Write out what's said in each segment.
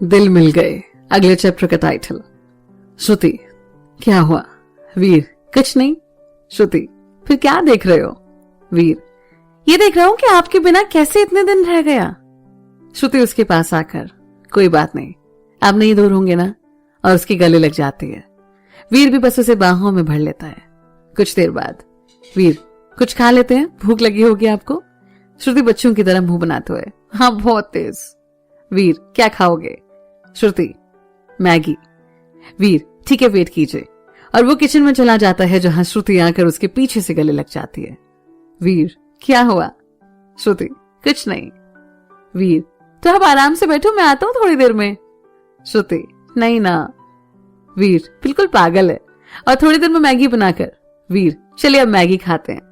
दिल मिल गए अगले चैप्टर का टाइटल। श्रुति, क्या हुआ? वीर, कुछ नहीं। श्रुति, फिर क्या देख रहे हो? वीर, ये देख रहा हूं कि आपके बिना कैसे इतने दिन रह गया। श्रुति उसके पास आकर, कोई बात नहीं, आप नहीं दूर होंगे ना, और उसके गले लग जाती है। वीर भी बस उसे बाहों में भर लेता है। कुछ देर बाद, वीर, कुछ खा लेते हैं, भूख लगी होगी आपको। श्रुति बच्चों की तरह मुंह बनाते हुए, हाँ बहुत तेज। वीर, क्या खाओगे? श्रुति, मैगी। वीर, ठीक है, वेट कीजिए। और वो किचन में चला जाता है जहां श्रुति आकर उसके पीछे से गले लग जाती है। वीर, क्या हुआ? श्रुति, कुछ नहीं। वीर, तो आप आराम से बैठो, मैं आता हूं थोड़ी देर में। श्रुति, नहीं ना। वीर, बिल्कुल पागल है, और थोड़ी देर में मैगी बनाकर। वीर, चलिए अब मैगी खाते हैं।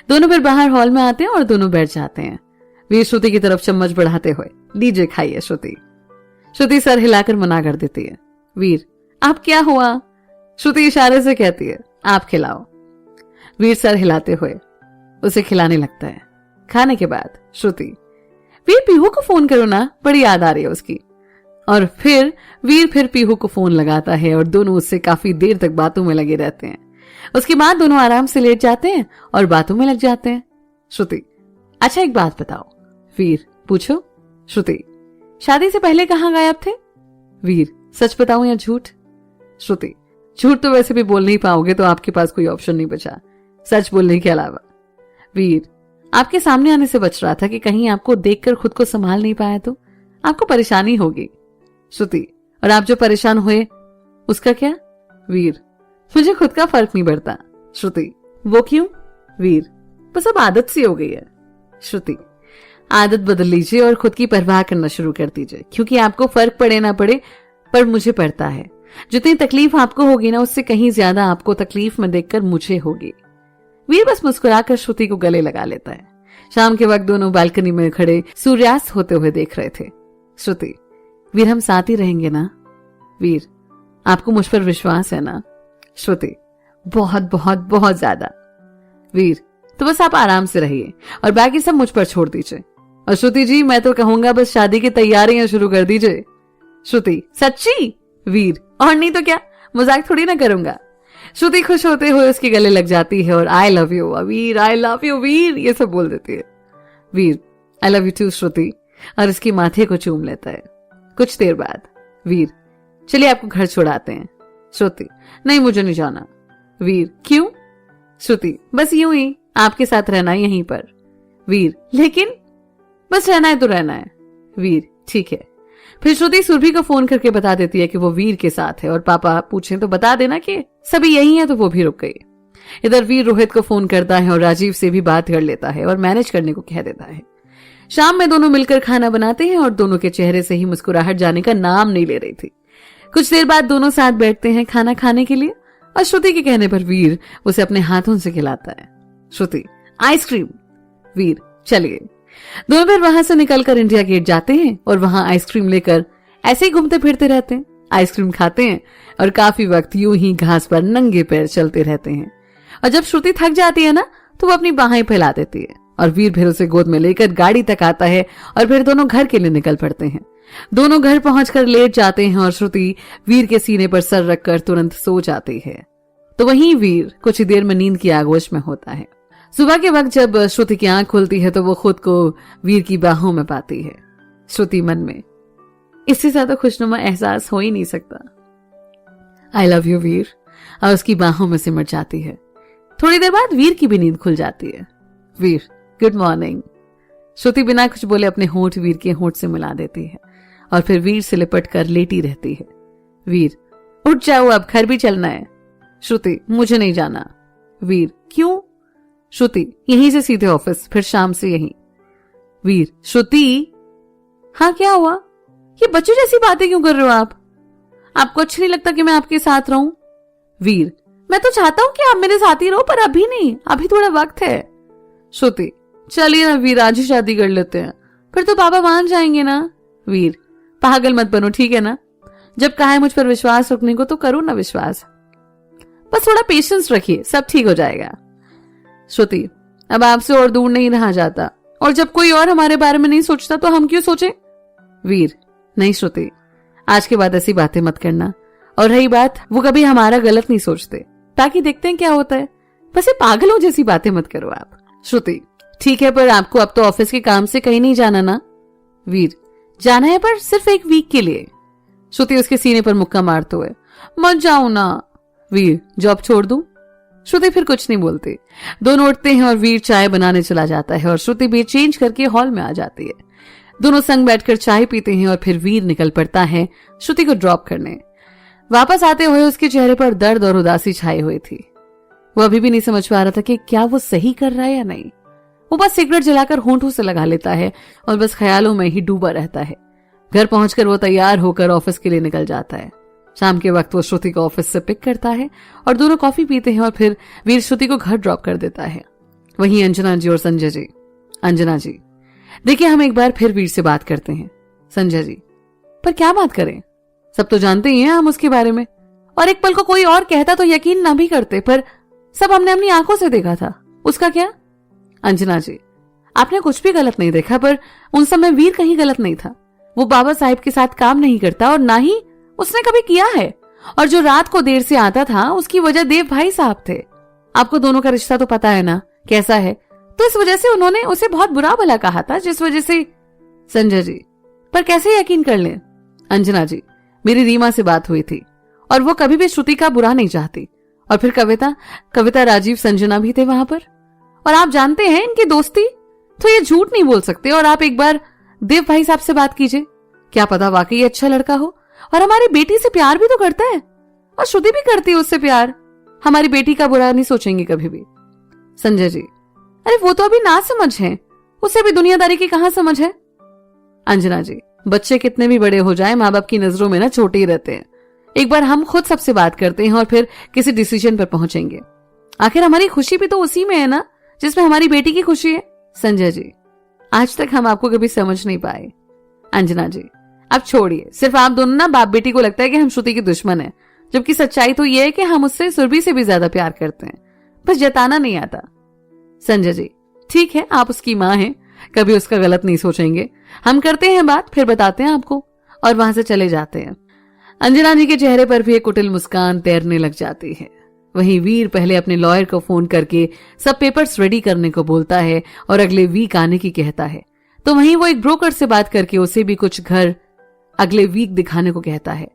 दोनों फिर बाहर हॉल में आते हैं और दोनों बैठ जाते हैं। वीर श्रुति की तरफ चम्मच बढ़ाते हुए, लीजिए खाइए श्रुति। श्रुति सर हिलाकर मना कर देती है। वीर, आप क्या हुआ? श्रुति इशारे से कहती है, आप खिलाओ। वीर सर हिलाते हुए उसे खिलाने लगता है। खाने के बाद श्रुति, वीर पीहू को फोन करो ना, बड़ी याद आ रही है उसकी। और फिर वीर पीहू को फोन लगाता है और दोनों उससे काफी देर तक बातों में लगे रहते हैं। उसके बाद दोनों आराम से लेट जाते हैं और बातों में लग जाते हैं। श्रुति, अच्छा एक बात बताओ। वीर, पूछो। श्रुति, शादी से पहले कहाँ गायब थे? वीर, सच बताऊं या झूठ? श्रुति, झूठ तो वैसे भी बोल नहीं पाओगे, तो आपके पास कोई ऑप्शन नहीं बचा सच बोलने के अलावा। वीर, आपके सामने आने से बच रहा था कि कहीं आपको देखकर खुद को संभाल नहीं पाया तो आपको परेशानी होगी। श्रुति, और आप जो परेशान हुए उसका क्या? वीर, मुझे खुद का फर्क नहीं पड़ता। श्रुति, वो क्यों? वीर, बस अब आदत सी हो गई है। श्रुति, आदत बदल लीजिए और खुद की परवाह करना शुरू कर दीजिए, क्योंकि आपको फर्क पड़े ना पड़े, पर मुझे पड़ता है। जितनी तकलीफ आपको होगी ना, उससे कहीं ज्यादा आपको तकलीफ में देखकर मुझे होगी। वीर बस मुस्कुराकर श्रुति को गले लगा लेता है। शाम के वक्त दोनों बालकनी में खड़े सूर्यास्त होते हुए देख रहे थे। श्रुति, वीर, हम साथ ही रहेंगे ना? वीर, आपको मुझ पर विश्वास है ना? श्रुति, बहुत बहुत बहुत ज्यादा। वीर, तो बस आप आराम से रहिए और बाकी सब मुझ पर छोड़ दीजिए। और श्रुति जी, मैं तो कहूंगा बस शादी की तैयारियां शुरू कर दीजिए। श्रुति, सच्ची? वीर, और नहीं तो क्या, मजाक थोड़ी ना करूंगा। श्रुति खुश होते हुए उसके गले लग जाती है और I love you Veer, I love you Veer, ये सब बोल देती है। Veer, I love you too Shruti, और उसके माथे को चूम लेता है। कुछ देर बाद, वीर, चलिए आपको घर छोड़ाते हैं। श्रुति, नहीं मुझे नहीं जाना। वीर, क्यों? श्रुति, बस यूं ही आपके साथ रहना है यहीं पर। वीर, लेकिन बस रहना है तो रहना है। वीर, ठीक है। फिर श्रुति सुरभि को फोन करके बता देती है कि वो वीर के साथ है, और पापा पूछें तो बता देना कि सभी यही है, तो वो भी रुक गई। इधर वीर रोहित को फोन करता है और राजीव से भी बात कर लेता है और मैनेज करने को कह देता है। शाम में दोनों मिलकर खाना बनाते हैं और दोनों के चेहरे से ही मुस्कुराहट जाने का नाम नहीं ले रही थी। कुछ देर बाद दोनों साथ बैठते हैं खाना खाने के लिए, और श्रुति के कहने पर वीर उसे अपने हाथों से खिलाता है। श्रुति, आइसक्रीम। वीर, चलिए। दोनों फिर वहां से निकलकर इंडिया गेट जाते हैं और वहां आइसक्रीम लेकर ऐसे ही घूमते फिरते रहते हैं, आइसक्रीम खाते हैं और काफी वक्त यूं ही घास पर नंगे पैर चलते रहते हैं। और जब श्रुति थक जाती है ना, तो वो अपनी बाहें फैला देती है और वीर फिर उसे गोद में लेकर गाड़ी तक आता है और फिर दोनों घर के लिए निकल पड़ते हैं। दोनों घर पहुंचकर लेट जाते हैं और श्रुति वीर के सीने पर सर रखकर तुरंत सो जाती है। तो वहीं वीर कुछ ही देर में नींद की आगोश में होता है। सुबह के वक्त जब श्रुति की आंख खुलती है तो वो खुद को वीर की बाहों में पाती है। श्रुति मन में, इससे ज्यादा खुशनुमा एहसास हो ही नहीं सकता। आई लव यू वीर, और उसकी बाहों में सिमट जाती है। थोड़ी देर बाद वीर की भी नींद खुल जाती है। वीर, गुड मॉर्निंग। श्रुति बिना कुछ बोले अपने होंठ वीर के होंठ से मिला देती है और फिर वीर से लिपट कर लेटी रहती है। वीर, उठ जाओ, अब घर भी चलना है। श्रुति, मुझे नहीं जाना। वीर, क्यों? श्रुति, यहीं से सीधे ऑफिस, फिर शाम से यहीं। वीर, श्रुति, हाँ क्या हुआ? ये बच्चों जैसी बातें क्यों कर रहे हो आप? आपको अच्छा नहीं लगता कि मैं आपके साथ रहूं? वीर, मैं तो चाहता हूं कि आप मेरे साथ ही रहो, पर अभी नहीं, अभी थोड़ा वक्त है। श्रुति, चलिए ना वीर, आज ही शादी कर लेते हैं, फिर तो पापा मान जाएंगे ना। वीर, पागल मत बनो, ठीक है ना? जब कहा है मुझ पर विश्वास रखने को तो करो ना विश्वास, बस थोड़ा पेशेंस रखिए, सब ठीक हो जाएगा। श्रुति, अब आपसे और दूर नहीं रहा जाता, और जब कोई और हमारे बारे में नहीं सोचता तो हम क्यों सोचें? वीर, नहीं श्रुति, आज के बाद ऐसी बातें मत करना। और रही बात, वो कभी हमारा गलत नहीं सोचते, ताकि देखते हैं क्या होता है। बस ये पागलों जैसी बातें मत करो आप। श्रुति, ठीक है, पर आपको अब तो ऑफिस के काम से कहीं नहीं जाना ना? वीर, जाना है, पर सिर्फ एक वीक के लिए। श्रुति उसके सीने पर मुक्का मारते हुए, मत जाओ ना। वीर, जॉब छोड़ दूं? श्रुति फिर कुछ नहीं बोलती। दोनों उठते हैं और वीर चाय बनाने चला जाता है और श्रुति भी चेंज करके हॉल में आ जाती है। दोनों संग बैठकर चाय पीते हैं और फिर वीर निकल पड़ता है श्रुति को ड्रॉप करने। वापस आते हुए उसके चेहरे पर दर्द और उदासी छाई हुई थी। वो अभी भी नहीं समझ पा रहा था कि क्या वो सही कर रहा है या नहीं। वो बस सिगरेट जलाकर होंठों से लगा लेता है और बस ख्यालों में ही डूबा रहता है। घर पहुंचकर वो तैयार होकर ऑफिस के लिए निकल जाता है। शाम के वक्त वो श्रुति को ऑफिस से पिक करता है और दोनों कॉफी पीते हैं और फिर वीर श्रुति को घर ड्रॉप कर देता है। वहीं अंजना जी और संजय जी। अंजना जी, देखिए हम एक बार फिर वीर से बात करते हैं। संजय जी, पर क्या बात करें? सब तो जानते ही हैं हम उसके बारे में, और एक पल को कोई और कहता तो यकीन ना भी करते, पर सब हमने अपनी आंखों से देखा था। उसका क्या? अंजना जी, आपने कुछ भी गलत नहीं देखा, पर उन समय वीर कहीं गलत नहीं था। वो बाबा साहिब के साथ काम नहीं करता और ना ही उसने कभी किया है। और जो रात को देर से आता था उसकी वजह देव भाई साहब थे। आपको दोनों का रिश्ता तो पता है ना कैसा है, तो इस वजह से उन्होंने उसे बहुत बुरा भला कहा था, जिस वजह से। संजय जी, पर कैसे यकीन कर लें? अंजना जी, मेरी रीमा से बात हुई थी और वो कभी भी श्रुति का बुरा नहीं चाहती। और फिर कविता, राजीव, संजना भी थे वहां पर, और आप जानते हैं इनकी दोस्ती, तो ये झूठ नहीं बोल सकते। और आप एक बार देव भाई साहब से बात कीजिए, क्या पता वाकई अच्छा लड़का हो और हमारी बेटी से प्यार भी तो करता है, और श्रुति भी करती है उससे प्यार। हमारी बेटी का बुरा नहीं सोचेंगे कभी भी। संजय जी, अरे वो तो अभी ना समझ है, उसे भी दुनियादारी की कहां समझ है। अंजना जी, बच्चे कितने भी बड़े हो जाए माँ बाप की नजरों में ना छोटे ही रहते हैं। एक बार हम खुद सबसे बात करते हैं और फिर किसी डिसीजन पर पहुंचेंगे। आखिर हमारी खुशी भी तो उसी में है ना, जिसमें हमारी बेटी की खुशी है। संजय जी, आज तक हम आपको कभी समझ नहीं पाए। अंजना जी, अब छोड़िए, सिर्फ आप दोनों ना बाप बेटी को लगता है कि हम श्रुति के दुश्मन हैं, जबकि सच्चाई तो यह है कि हम उससे सुरभि से भी ज्यादा प्यार करते हैं, बस जताना नहीं आता। संजय जी, ठीक है, आप उसकी माँ हैं, कभी उसका गलत नहीं सोचेंगे। हम करते हैं बात, फिर बताते हैं आपको, और वहां से चले जाते हैं। अंजना जी के चेहरे पर भी एक कुटिल मुस्कान तैरने लग जाती है। वहीं वीर पहले अपने लॉयर को फोन करके सब पेपर्स रेडी करने को बोलता है और अगले वीक आने की कहता है। तो वहीं वो एक ब्रोकर से बात करके उसे भी कुछ घर अगले वीक दिखाने को कहता है।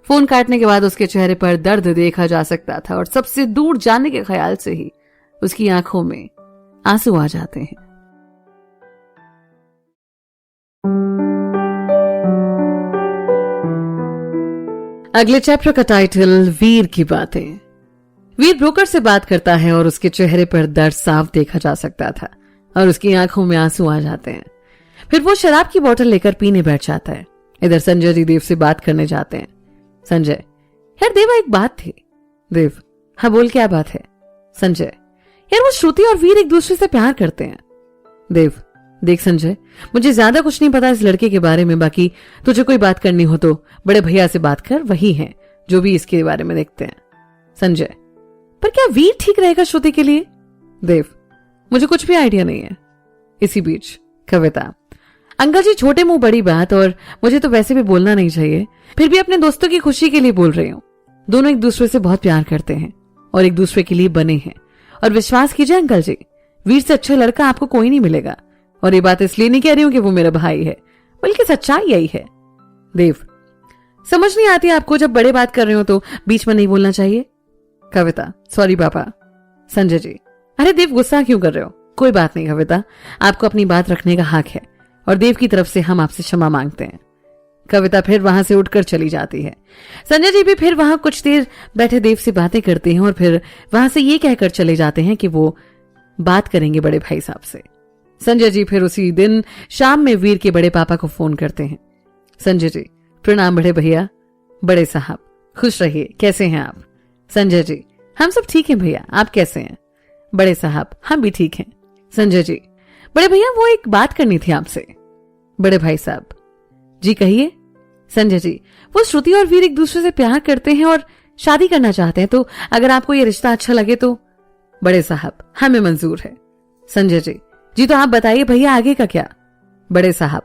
फोन काटने के बाद उसके चेहरे पर दर्द देखा जा सकता था और सबसे दूर जाने के ख्याल से ही उसकी आंखों में आंसू आ जाते हैं। अगले चैप्टर का टाइटल वीर की बातें। वीर ब्रोकर से बात करता है और उसके चेहरे पर दर्द साफ देखा जा सकता था और उसकी आंखों में आंसू आ जाते हैं। फिर वो शराब की बोतल लेकर पीने बैठ जाता है। इधर संजय जी देव से बात करने जाते हैं। संजय, यार देवा, एक बात थी। देव, हाँ बोल, क्या बात है? संजय, यार वो श्रुति और वीर एक दूसरे से प्यार करते हैं। देव, देख संजय, मुझे ज्यादा कुछ नहीं पता इस लड़के के बारे में, बाकी तुझे कोई बात करनी हो तो बड़े भैया से बात कर, वही है जो भी इसके बारे में देखते हैं। संजय, पर क्या वीर ठीक रहेगा श्रुति के लिए? देव, मुझे कुछ भी आइडिया नहीं है। इसी बीच कविता, अंकल जी, छोटे मुंह बड़ी बात, और मुझे तो वैसे भी बोलना नहीं चाहिए, फिर भी अपने दोस्तों की खुशी के लिए बोल रही हूँ। दोनों एक दूसरे से बहुत प्यार करते हैं और एक दूसरे के लिए बने हैं, और विश्वास कीजिए अंकल जी, वीर से अच्छा लड़का आपको कोई नहीं मिलेगा। और ये बात इसलिए नहीं कह रही हूं कि वो मेरा भाई है, बल्कि सच्चाई यही है। देव, समझ नहीं आती आपको, जब बड़े बात कर रहे हो तो बीच में नहीं बोलना चाहिए। कविता, सॉरी पापा। संजय जी, अरे देव, गुस्सा क्यों कर रहे हो? कोई बात नहीं कविता, आपको अपनी बात रखने का हक है और देव की तरफ से हम आपसे क्षमा मांगते हैं। कविता फिर वहां से उठकर चली जाती है। संजय जी भी फिर वहां कुछ देर बैठे देव से बातें करते हैं और फिर वहां से ये कहकर चले जाते हैं कि वो बात करेंगे बड़े भाई साहब से। संजय जी फिर उसी दिन शाम में वीर के बड़े पापा को फोन करते हैं। संजय जी, प्रणाम बड़े भैया। बड़े साहब, खुश रहिए, कैसे हैं आप? संजय जी, हम सब ठीक हैं भैया, आप कैसे हैं? बड़े साहब, हम भी ठीक हैं। संजय जी, बड़े भैया वो एक बात करनी थी आपसे। बड़े भाई साहब, जी कहिए। संजय जी, वो श्रुति और वीर एक दूसरे से प्यार करते हैं और शादी करना चाहते हैं, तो अगर आपको ये रिश्ता अच्छा लगे तो। बड़े साहब, हमें मंजूर है। संजय जी, जी तो आप बताइए भैया आगे का क्या? बड़े साहब,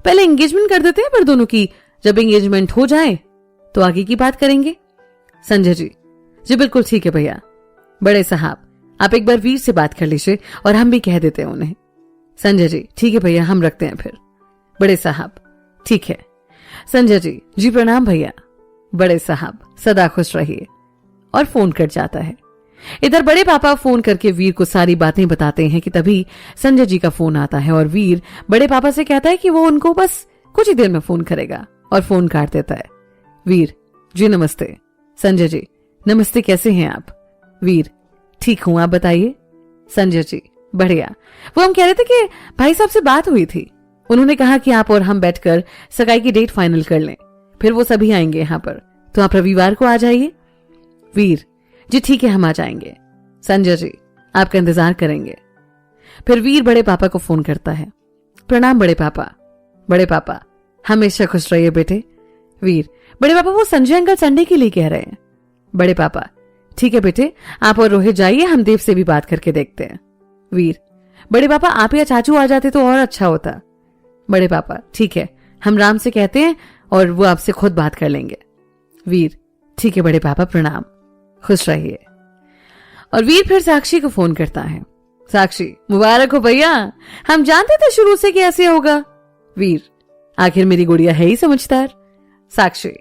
पहले एंगेजमेंट कर देते हैं पर दोनों की, जब एंगेजमेंट हो जाए तो आगे की बात करेंगे। संजय जी, जी बिल्कुल ठीक है भैया। बड़े साहब, आप एक बार वीर से बात कर लीजिए और हम भी कह देते हैं उन्हें। संजय जी, ठीक है भैया, हम रखते हैं फिर। बड़े साहब, ठीक है। संजय जी, जी प्रणाम भैया। बड़े साहब, सदा खुश रहिए। और फोन कट जाता है। इधर बड़े पापा फोन करके वीर को सारी बातें बताते हैं कि तभी संजय जी का फोन आता है और वीर बड़े पापा से कहता है कि वो उनको बस कुछ ही देर में फोन करेगा और फोन काट देता है। वीर, जी नमस्ते। संजय जी, नमस्ते, कैसे हैं आप? वीर, ठीक हूं, आप बताइए। संजय जी, बढ़िया। वो हम कह रहे थे कि भाई साहब से बात हुई थी, उन्होंने कहा कि आप और हम बैठकर सगाई की डेट फाइनल कर लें, फिर वो सभी आएंगे यहाँ पर, तो आप रविवार को आ जाइए। वीर, जी ठीक है, हम आ जाएंगे। संजय जी, आपका इंतजार करेंगे। फिर वीर बड़े पापा को फोन करता है। प्रणाम बड़े पापा। बड़े पापा, हमेशा खुश रहिए बेटे। वीर, बड़े पापा वो संजय अंकल संडे के लिए कह रहे हैं। बड़े पापा, ठीक है बेटे, आप और रोहित जाइए, हम देव से भी बात करके देखते हैं। वीर, बड़े पापा आप या चाचू आ जाते तो और अच्छा होता। बड़े पापा, ठीक है, हम राम से कहते हैं और वो आपसे खुद बात कर लेंगे। वीर, ठीक है बड़े पापा, प्रणाम, खुश रहिए। और वीर फिर साक्षी को फोन करता है। साक्षी, मुबारक हो भैया, हम जानते थे शुरू से कि ऐसे होगा। वीर, आखिर मेरी गुड़िया है ही समझदार। साक्षी,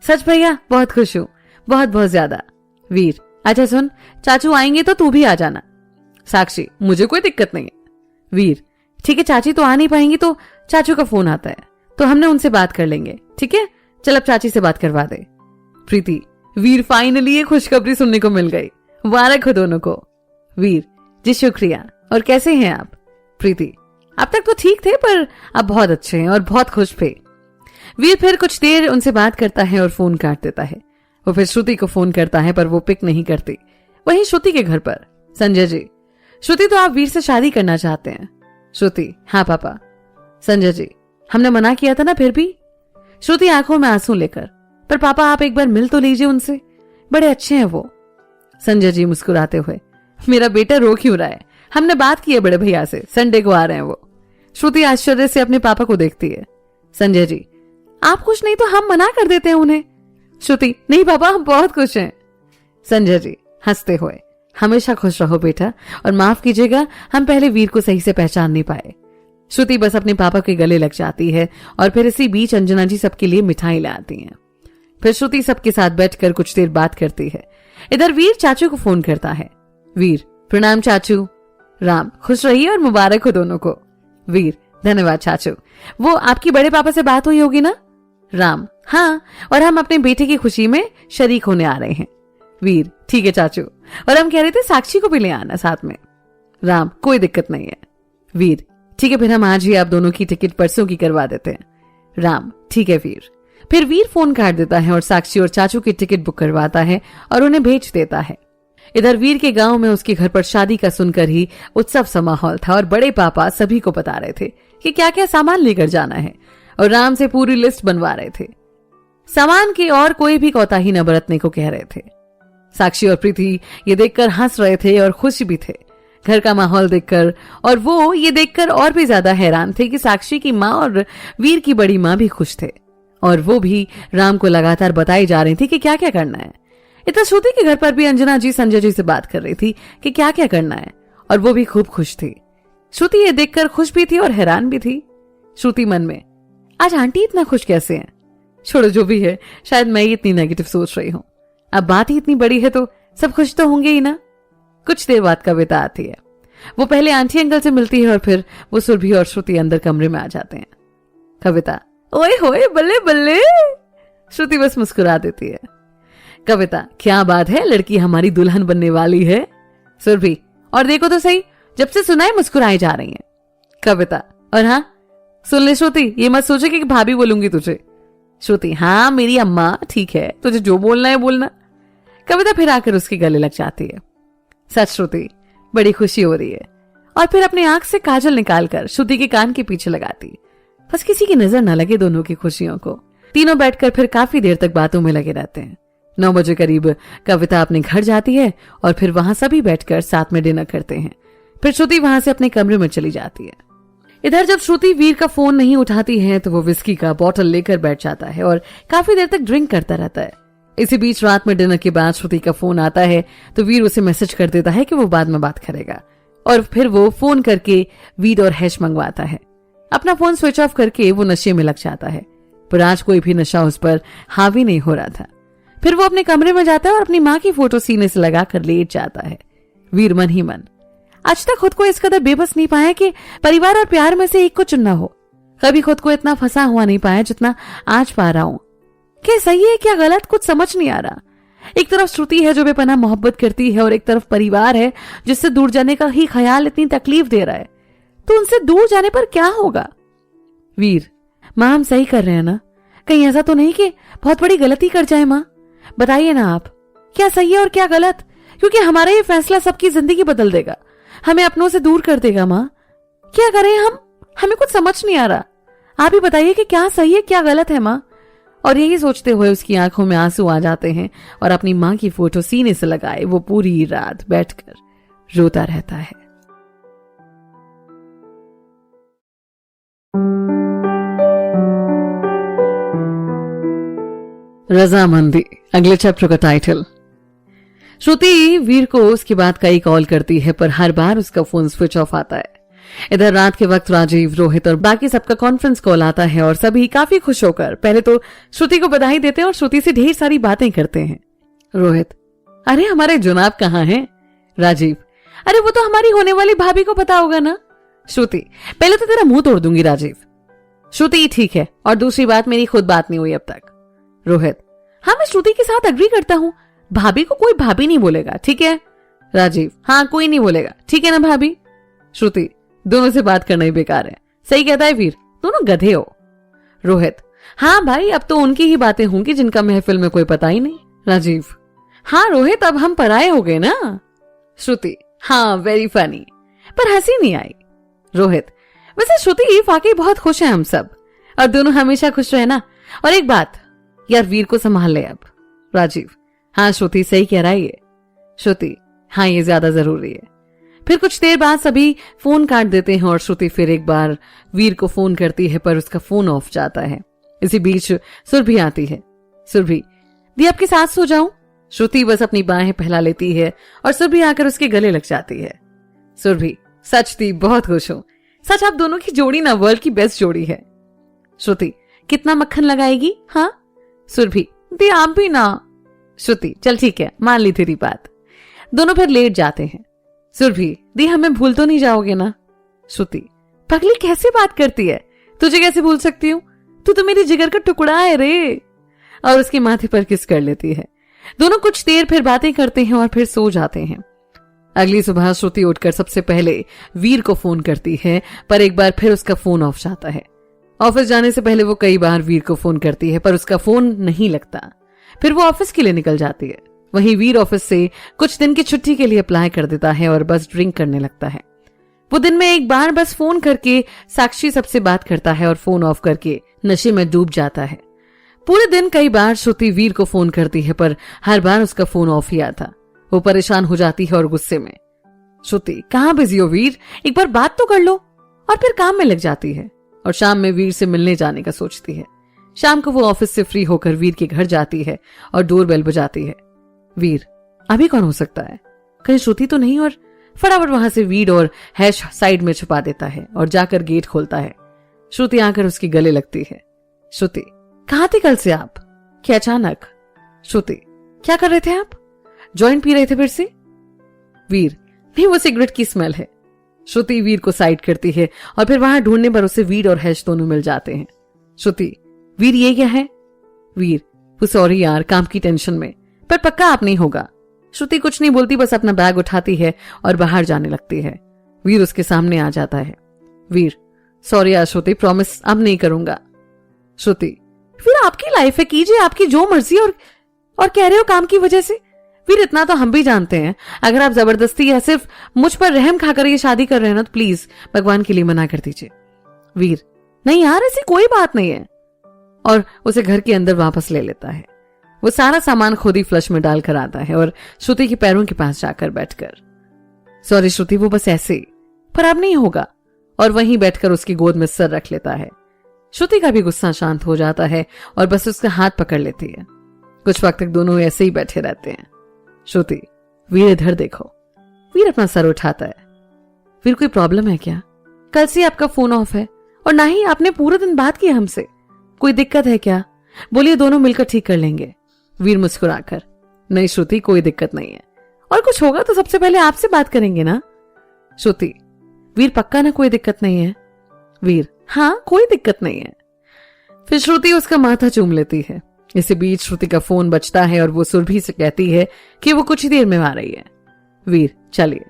सच भैया, बहुत खुश हूं, बहुत बहुत ज्यादा। वीर, अच्छा सुन, चाचू आएंगे तो तू भी आ जाना। साक्षी, मुझे कोई दिक्कत नहीं है। वीर, ठीक है, चाची तो आ नहीं पाएंगी तो चाचू का फोन आता है तो हमने उनसे बात कर लेंगे, ठीक है, चल अब चाची से बात करवा दे। प्रीति, वीर, फाइनली ये खुशखबरी सुनने को मिल गई, मुबारक हो दोनों को। वीर, जी शुक्रिया, और कैसे हैं आप? प्रीति, अब तक तो ठीक थे पर अब बहुत अच्छे हैं और बहुत खुश थे। वीर फिर कुछ देर उनसे बात करता है और फोन काट देता है। वो फिर श्रुति को फोन करता है पर वो पिक नहीं करती। वहीं श्रुति के घर पर। संजय जी, श्रुति तो आप वीर से शादी करना चाहते हैं? श्रुति, हाँ पापा। संजय जी, हमने मना किया था ना फिर भी? श्रुति आंखों में आंसू लेकर, पर पापा आप एक बार मिल तो लीजिए उनसे, बड़े अच्छे हैं वो। संजय जी मुस्कुराते हुए, मेरा बेटा रो क्यों रहा है, हमने बात की है बड़े भैया से, संडे को आ रहे हैं वो। श्रुति आश्चर्य से अपने पापा को देखती है। संजय जी, आप खुश नहीं तो हम मना कर देते हैं उन्हें। श्रुति, नहीं पापा, हम बहुत खुश हैं। संजय जी हंसते हुए, हमेशा खुश रहो बेटा, और माफ कीजिएगा हम पहले वीर को सही से पहचान नहीं पाए। श्रुति बस अपने पापा के गले लग जाती है और फिर इसी बीच अंजना जी सबके लिए मिठाई ले आती हैं। फिर श्रुति सबके साथ बैठकर कुछ देर बात करती है। इधर वीर चाचू को फोन करता है। वीर, प्रणाम चाचू। राम, खुश रहिए और मुबारक हो दोनों को। वीर, धन्यवाद चाचू। वो आपकी बड़े पापा से बात हुई होगी ना? राम, हाँ, और हम अपने बेटे की खुशी में शरीक होने आ रहे हैं। वीर, ठीक है चाचू, और हम कह रहे थे साक्षी को भी ले आना साथ में। राम, कोई दिक्कत नहीं है। वीर, ठीक है, फिर हम आज ही आप दोनों की टिकट परसों की करवा देते हैं। राम, ठीक है वीर। फिर वीर फोन काट देता है और साक्षी और चाचू की टिकट बुक करवाता है और उन्हें भेज देता है। इधर वीर के गांव में उसके घर पर शादी का सुनकर ही उत्सव सा माहौल था और बड़े पापा सभी को बता रहे थे कि क्या क्या सामान लेकर जाना है और राम से पूरी लिस्ट बनवा रहे थे। सामान की और कोई भी कोताही न बरतने को कह रहे थे। साक्षी और प्रीति ये देखकर हंस रहे थे और खुश भी थे घर का माहौल देखकर, और वो ये देखकर और भी ज्यादा हैरान थे कि साक्षी की माँ और वीर की बड़ी माँ भी खुश थे और वो भी राम को लगातार बताई जा रही थी कि क्या क्या करना है। इतना श्रुति के घर पर भी अंजना जी संजय जी से बात कर रही थी कि क्या क्या करना है और वो भी खूब खुश थी। श्रुति ये देखकर खुश भी थी और हैरान भी थी। श्रुति मन में, आज आंटी इतना खुश कैसे हैं? छोड़ो जो भी है, शायद मैं ही इतनी नेगेटिव सोच रही हूँ। अब बात ही इतनी बड़ी है तो सब खुश तो होंगे ही ना। कुछ देर बाद कविता आती है। वो पहले आंटी अंकल से मिलती है और फिर वो सुरभि और श्रुति अंदर कमरे में आ जाते हैं। कविता, ओए होए बल्ले बल्ले। श्रुति बस मुस्कुरा देती है। कविता, क्या बात है, लड़की हमारी दुल्हन बनने वाली है। सुरभि, और देखो तो सही, जब से सुनाए मुस्कुराई जा रही हैं। कविता, और हाँ सुन ले श्रुति, ये मत सोचे कि भाभी बोलूंगी तुझे। श्रुति, हाँ मेरी अम्मा, ठीक है, तुझे जो बोलना है बोलना। कविता फिर आकर उसके गले लग जाती है। सच श्रुति, बड़ी खुशी हो रही है। और फिर अपनी आंख से काजल निकालकर श्रुति के कान के पीछे लगाती, बस किसी की नजर न लगे दोनों की खुशियों को। तीनों बैठकर फिर काफी देर तक बातों में लगे रहते हैं। 9 बजे करीब कविता अपने घर जाती है और फिर वहां सभी बैठकर साथ में डिनर करते हैं। फिर श्रुति वहां से अपने कमरे में चली जाती है। इधर जब श्रुति वीर का फोन नहीं उठाती है तो वो विस्की का बॉटल लेकर बैठ जाता है और काफी देर तक ड्रिंक करता रहता है। इसी बीच रात में डिनर के बाद श्रुति का फोन आता है तो वीर उसे मैसेज कर देता है कि वो बाद में बात करेगा और फिर वो फोन करके वीड और हैश मंगवाता है। अपना फोन स्विच ऑफ करके वो नशे में लग जाता है, पर आज कोई भी नशा उस पर हावी नहीं हो रहा था। फिर वो अपने कमरे में जाता है और अपनी माँ की फोटो सीने से लगाकर लेट जाता है। वीर मन ही मन आज तक खुद को इस कदर बेबस नहीं पाया कि परिवार और प्यार में से एक को चुनना हो। कभी खुद को इतना फंसा हुआ नहीं पाया जितना आज पा रहा हूं। क्या सही है क्या गलत कुछ समझ नहीं आ रहा। एक तरफ श्रुति है जो बेपनाह मोहब्बत करती है और एक तरफ परिवार है जिससे दूर जाने का ही ख्याल इतनी तकलीफ दे रहा है। तो उनसे दूर जाने पर क्या होगा? वीर, माँ हम सही कर रहे हैं ना? कहीं ऐसा तो नहीं कि बहुत बड़ी गलती कर जाए? माँ बताइए ना आप, क्या सही है और क्या गलत? क्योंकि हमारा ये फैसला सबकी जिंदगी बदल देगा, हमें अपनों से दूर कर देगा। माँ क्या करें हम? हमें कुछ समझ नहीं आ रहा। आप ही बताइए कि क्या सही है क्या गलत है माँ। और यही सोचते हुए उसकी आंखों में आंसू आ जाते हैं और अपनी माँ की फोटो सीने से लगाए वो पूरी रात बैठकर रोता रहता है। रजामंदी अगले चैप्टर का टाइटल। श्रुति वीर को उसके बाद कई कॉल करती है पर हर बार उसका फोन स्विच ऑफ आता है। इधर रात के वक्त राजीव, रोहित और बाकी सबका कॉन्फ्रेंस कॉल आता है और सभी काफी खुश होकर पहले तो श्रुति को बधाई देते हैं और श्रुति से ढेर सारी बातें करते हैं। रोहित, अरे हमारे जुनाब कहाँ हैं? राजीव, अरे वो तो हमारी होने वाली भाभी को पता होगा ना। श्रुति, पहले तो तेरा मुंह तोड़ दूंगी राजीव। श्रुति, ठीक है, और दूसरी बात मेरी खुद बात नहीं हुई अब तक। रोहित, हाँ मैं श्रुति के साथ अग्री करता हूँ, भाभी को कोई भाभी नहीं बोलेगा, ठीक है? राजीव, हाँ कोई नहीं बोलेगा, ठीक है ना भाभी? श्रुति, दोनों से बात करना ही बेकार है। सही कहता है वीर, दोनों गधे हो। रोहित, हाँ भाई अब तो उनकी ही बातें होंगी जिनका महफिल में कोई पता ही नहीं। राजीव, हाँ रोहित अब हम पराये हो गए ना। श्रुति, हाँ वेरी फनी, पर हंसी नहीं आई। रोहित, वैसे श्रुति वाकई बहुत खुश है हम सब, और दोनों हमेशा खुश रहे ना। और एक बात यार, वीर को संभाल ले अब। राजीव, हाँ श्रुति सही कह रहा है ये। श्रुति, हाँ ये ज्यादा जरूरी है। फिर कुछ देर बाद सभी फोन काट देते हैं और श्रुति फिर एक बार वीर को फोन करती है पर उसका फोन ऑफ जाता है। इसी बीच सुरभि आती है। सुरभि, दी आपके साथ सो जाऊं? श्रुति बस अपनी बाहें फैला लेती है और सुरभि आकर उसके गले लग जाती है। सुरभि, सच दी बहुत खुश हूं, सच आप दोनों की जोड़ी ना वर्ल्ड की बेस्ट जोड़ी है। श्रुति, कितना मक्खन लगाएगी? हाँ। सुरभि, दी आप भी ना। श्रुति, चल ठीक है मान ली तेरी बात। दोनों फिर लेट जाते हैं। सुरभि, दी हमें भूल तो नहीं जाओगे ना? श्रुति, पगली कैसे बात करती है, तुझे कैसे भूल सकती हूँ, तू तो मेरी जिगर का टुकड़ा है रे। और उसके माथे पर किस कर लेती है। दोनों कुछ देर फिर बातें करते हैं और फिर सो जाते हैं। अगली सुबह श्रुति उठकर सबसे पहले वीर को फोन करती है पर एक बार फिर उसका फोन ऑफ जाता है। ऑफिस जाने से पहले वो कई बार वीर को फोन करती है पर उसका फोन नहीं लगता। फिर वो ऑफिस के लिए निकल जाती है। वहीं वीर ऑफिस से कुछ दिन की छुट्टी के लिए अप्लाई कर देता है और बस ड्रिंक करने लगता है। वो दिन में एक बार बस फोन करके साक्षी सबसे बात करता है और फोन ऑफ करके नशे में डूब जाता है। पूरे दिन कई बार श्रुति वीर को फोन करती है पर हर बार उसका फोन ऑफ ही आता। वो परेशान हो जाती है और गुस्से में, श्रुति कहाँ बिजी हो वीर, एक बार बात तो कर लो। और फिर काम में लग जाती है और शाम में वीर से मिलने जाने का सोचती है। शाम को वो ऑफिस से फ्री होकर वीर के घर जाती है और डोरबेल बजाती है। वीर, अभी कौन हो सकता है, कहीं श्रुति तो नहीं? और फटाफट वहां से वीर और हैश साइड में छुपा देता है और जाकर गेट खोलता है। श्रुति आकर उसके गले लगती है। श्रुति, कहाँ थे कल से आप? क्या अचानक? श्रुति, क्या कर रहे थे आप? जॉइंट पी रहे थे फिर से? वीर, नहीं वो सिगरेट की स्मेल है। श्रुति वीर को साइड करती है और फिर वहां ढूंढने पर उसे वीर और हैश दोनों मिल जाते हैं। श्रुति, वीर ये क्या है? वीर, वो सॉरी यार काम की टेंशन में, पर पक्का आप नहीं होगा। श्रुति कुछ नहीं बोलती, बस अपना बैग उठाती है और बाहर जाने लगती है। वीर उसके सामने आ जाता है। वीर, सॉरी यार श्रुति, प्रॉमिस अब नहीं करूंगा। श्रुति, फिर आपकी लाइफ है, कीजिए आपकी जो मर्जी। और कह रहे हो काम की वजह से? वीर, इतना तो हम भी जानते हैं, अगर आप जबरदस्ती या सिर्फ मुझ पर रहम खाकर ये शादी कर रहे हैं ना तो प्लीज भगवान के लिए मना कर दीजिए। वीर, नहीं यार ऐसी कोई बात नहीं है। और उसे घर के अंदर वापस ले लेता है। वो सारा सामान खुद ही फ्लश में डालकर आता है और श्रुति के पैरों के पास जाकर बैठकर, सॉरी श्रुति वो बस ऐसे, पर अब नहीं होगा। और वहीं बैठकर उसकी गोद में सर रख लेता है। श्रुति का भी गुस्सा शांत हो जाता है और बस उसका हाथ पकड़ लेती है। कुछ वक्त तक दोनों ऐसे ही बैठे रहते हैं। श्रुति, वीर इधर देखो। वीर अपना सर उठाता है। वीर, कोई प्रॉब्लम है क्या? कल से आपका फोन ऑफ है और ना ही आपने पूरे दिन बात की हमसे। कोई दिक्कत है क्या? बोलिए, दोनों मिलकर ठीक कर लेंगे। वीर मुस्कुराकर, नहीं श्रुति, कोई दिक्कत नहीं है, और कुछ होगा तो सबसे पहले आपसे बात करेंगे ना। श्रुति, वीर पक्का ना कोई दिक्कत नहीं है? वीर, हाँ कोई दिक्कत नहीं है। फिर श्रुति उसका माथा चूम लेती है। इसी बीच श्रुति का फोन बजता है और वो सुरभि से कहती है कि वो कुछ ही देर में आ रही है। वीर, चलिए।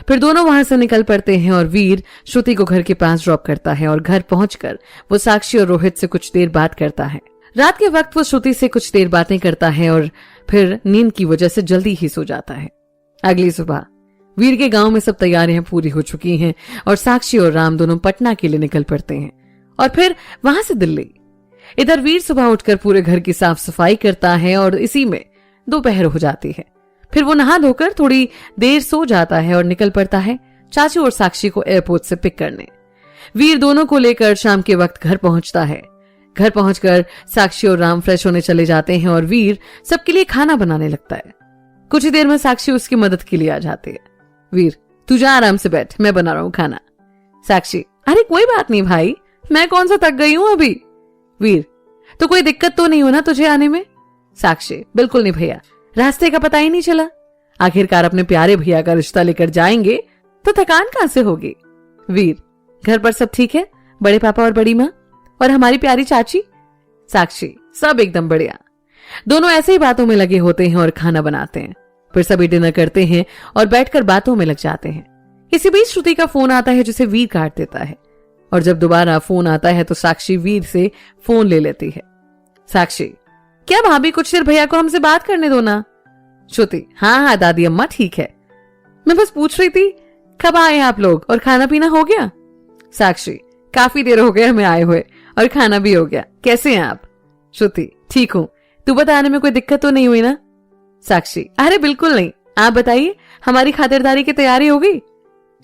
फिर दोनों वहां से निकल पड़ते हैं और वीर श्रुति को घर के पास ड्रॉप करता है और घर पहुंचकर वो साक्षी और रोहित से कुछ देर बात करता है। रात के वक्त वो श्रुति से कुछ देर बातें करता है और फिर नींद की वजह से जल्दी ही सो जाता है। अगली सुबह वीर के गांव में सब तैयारियां पूरी हो चुकी हैं और साक्षी और राम दोनों पटना के लिए निकल पड़ते हैं और फिर वहां से दिल्ली। इधर वीर सुबह उठकर पूरे घर की साफ सफाई करता है और इसी में दोपहर हो जाती है। फिर वो नहा धोकर थोड़ी देर सो जाता है और निकल पड़ता है चाचू और साक्षी को एयरपोर्ट से पिक करने। वीर दोनों को लेकर शाम के वक्त घर पहुंचता है। घर पहुंचकर साक्षी और राम फ्रेश होने चले जाते हैं और वीर सबके लिए खाना बनाने लगता है। कुछ ही देर में साक्षी उसकी मदद के लिए आ जाती है। वीर, तू जा आराम से बैठ, मैं बना रहा हूं खाना। साक्षी, अरे कोई बात नहीं भाई, मैं कौन सा थक गई हूं अभी। वीर, तो कोई दिक्कत तो नहीं हो ना तुझे आने में? साक्षी, बिल्कुल नहीं भैया, रास्ते का पता ही नहीं चला। आखिरकार अपने प्यारे भैया का रिश्ता लेकर जाएंगे तो थकान कहां से होगी। वीर, घर पर सब ठीक है? बड़े पापा और बड़ी माँ और हमारी प्यारी चाची? साक्षी, सब एकदम बढ़िया। दोनों ऐसे ही बातों में लगे होते हैं और खाना बनाते हैं। फिर सभी डिनर करते हैं और बैठकर बातों में लग जाते हैं। इसी बीच श्रुति का फोन आता है जिसे वीर काट देता है और जब दोबारा फोन आता है तो साक्षी वीर से फोन ले लेती है। साक्षी, क्या भाभी, कुछ देर भैया को हमसे बात करने दो ना। श्रुति, हाँ दादी अम्मा ठीक है, मैं बस पूछ रही थी कब आए आप लोग और खाना पीना हो गया। साक्षी, काफी देर हो गया हमें आए हुए और खाना भी हो गया, कैसे हैं आप? श्रुति, ठीक हूँ, तू बताने में कोई दिक्कत तो नहीं हुई ना? साक्षी, अरे बिल्कुल नहीं, आप बताइए हमारी खातिरदारी की तैयारी हो गई?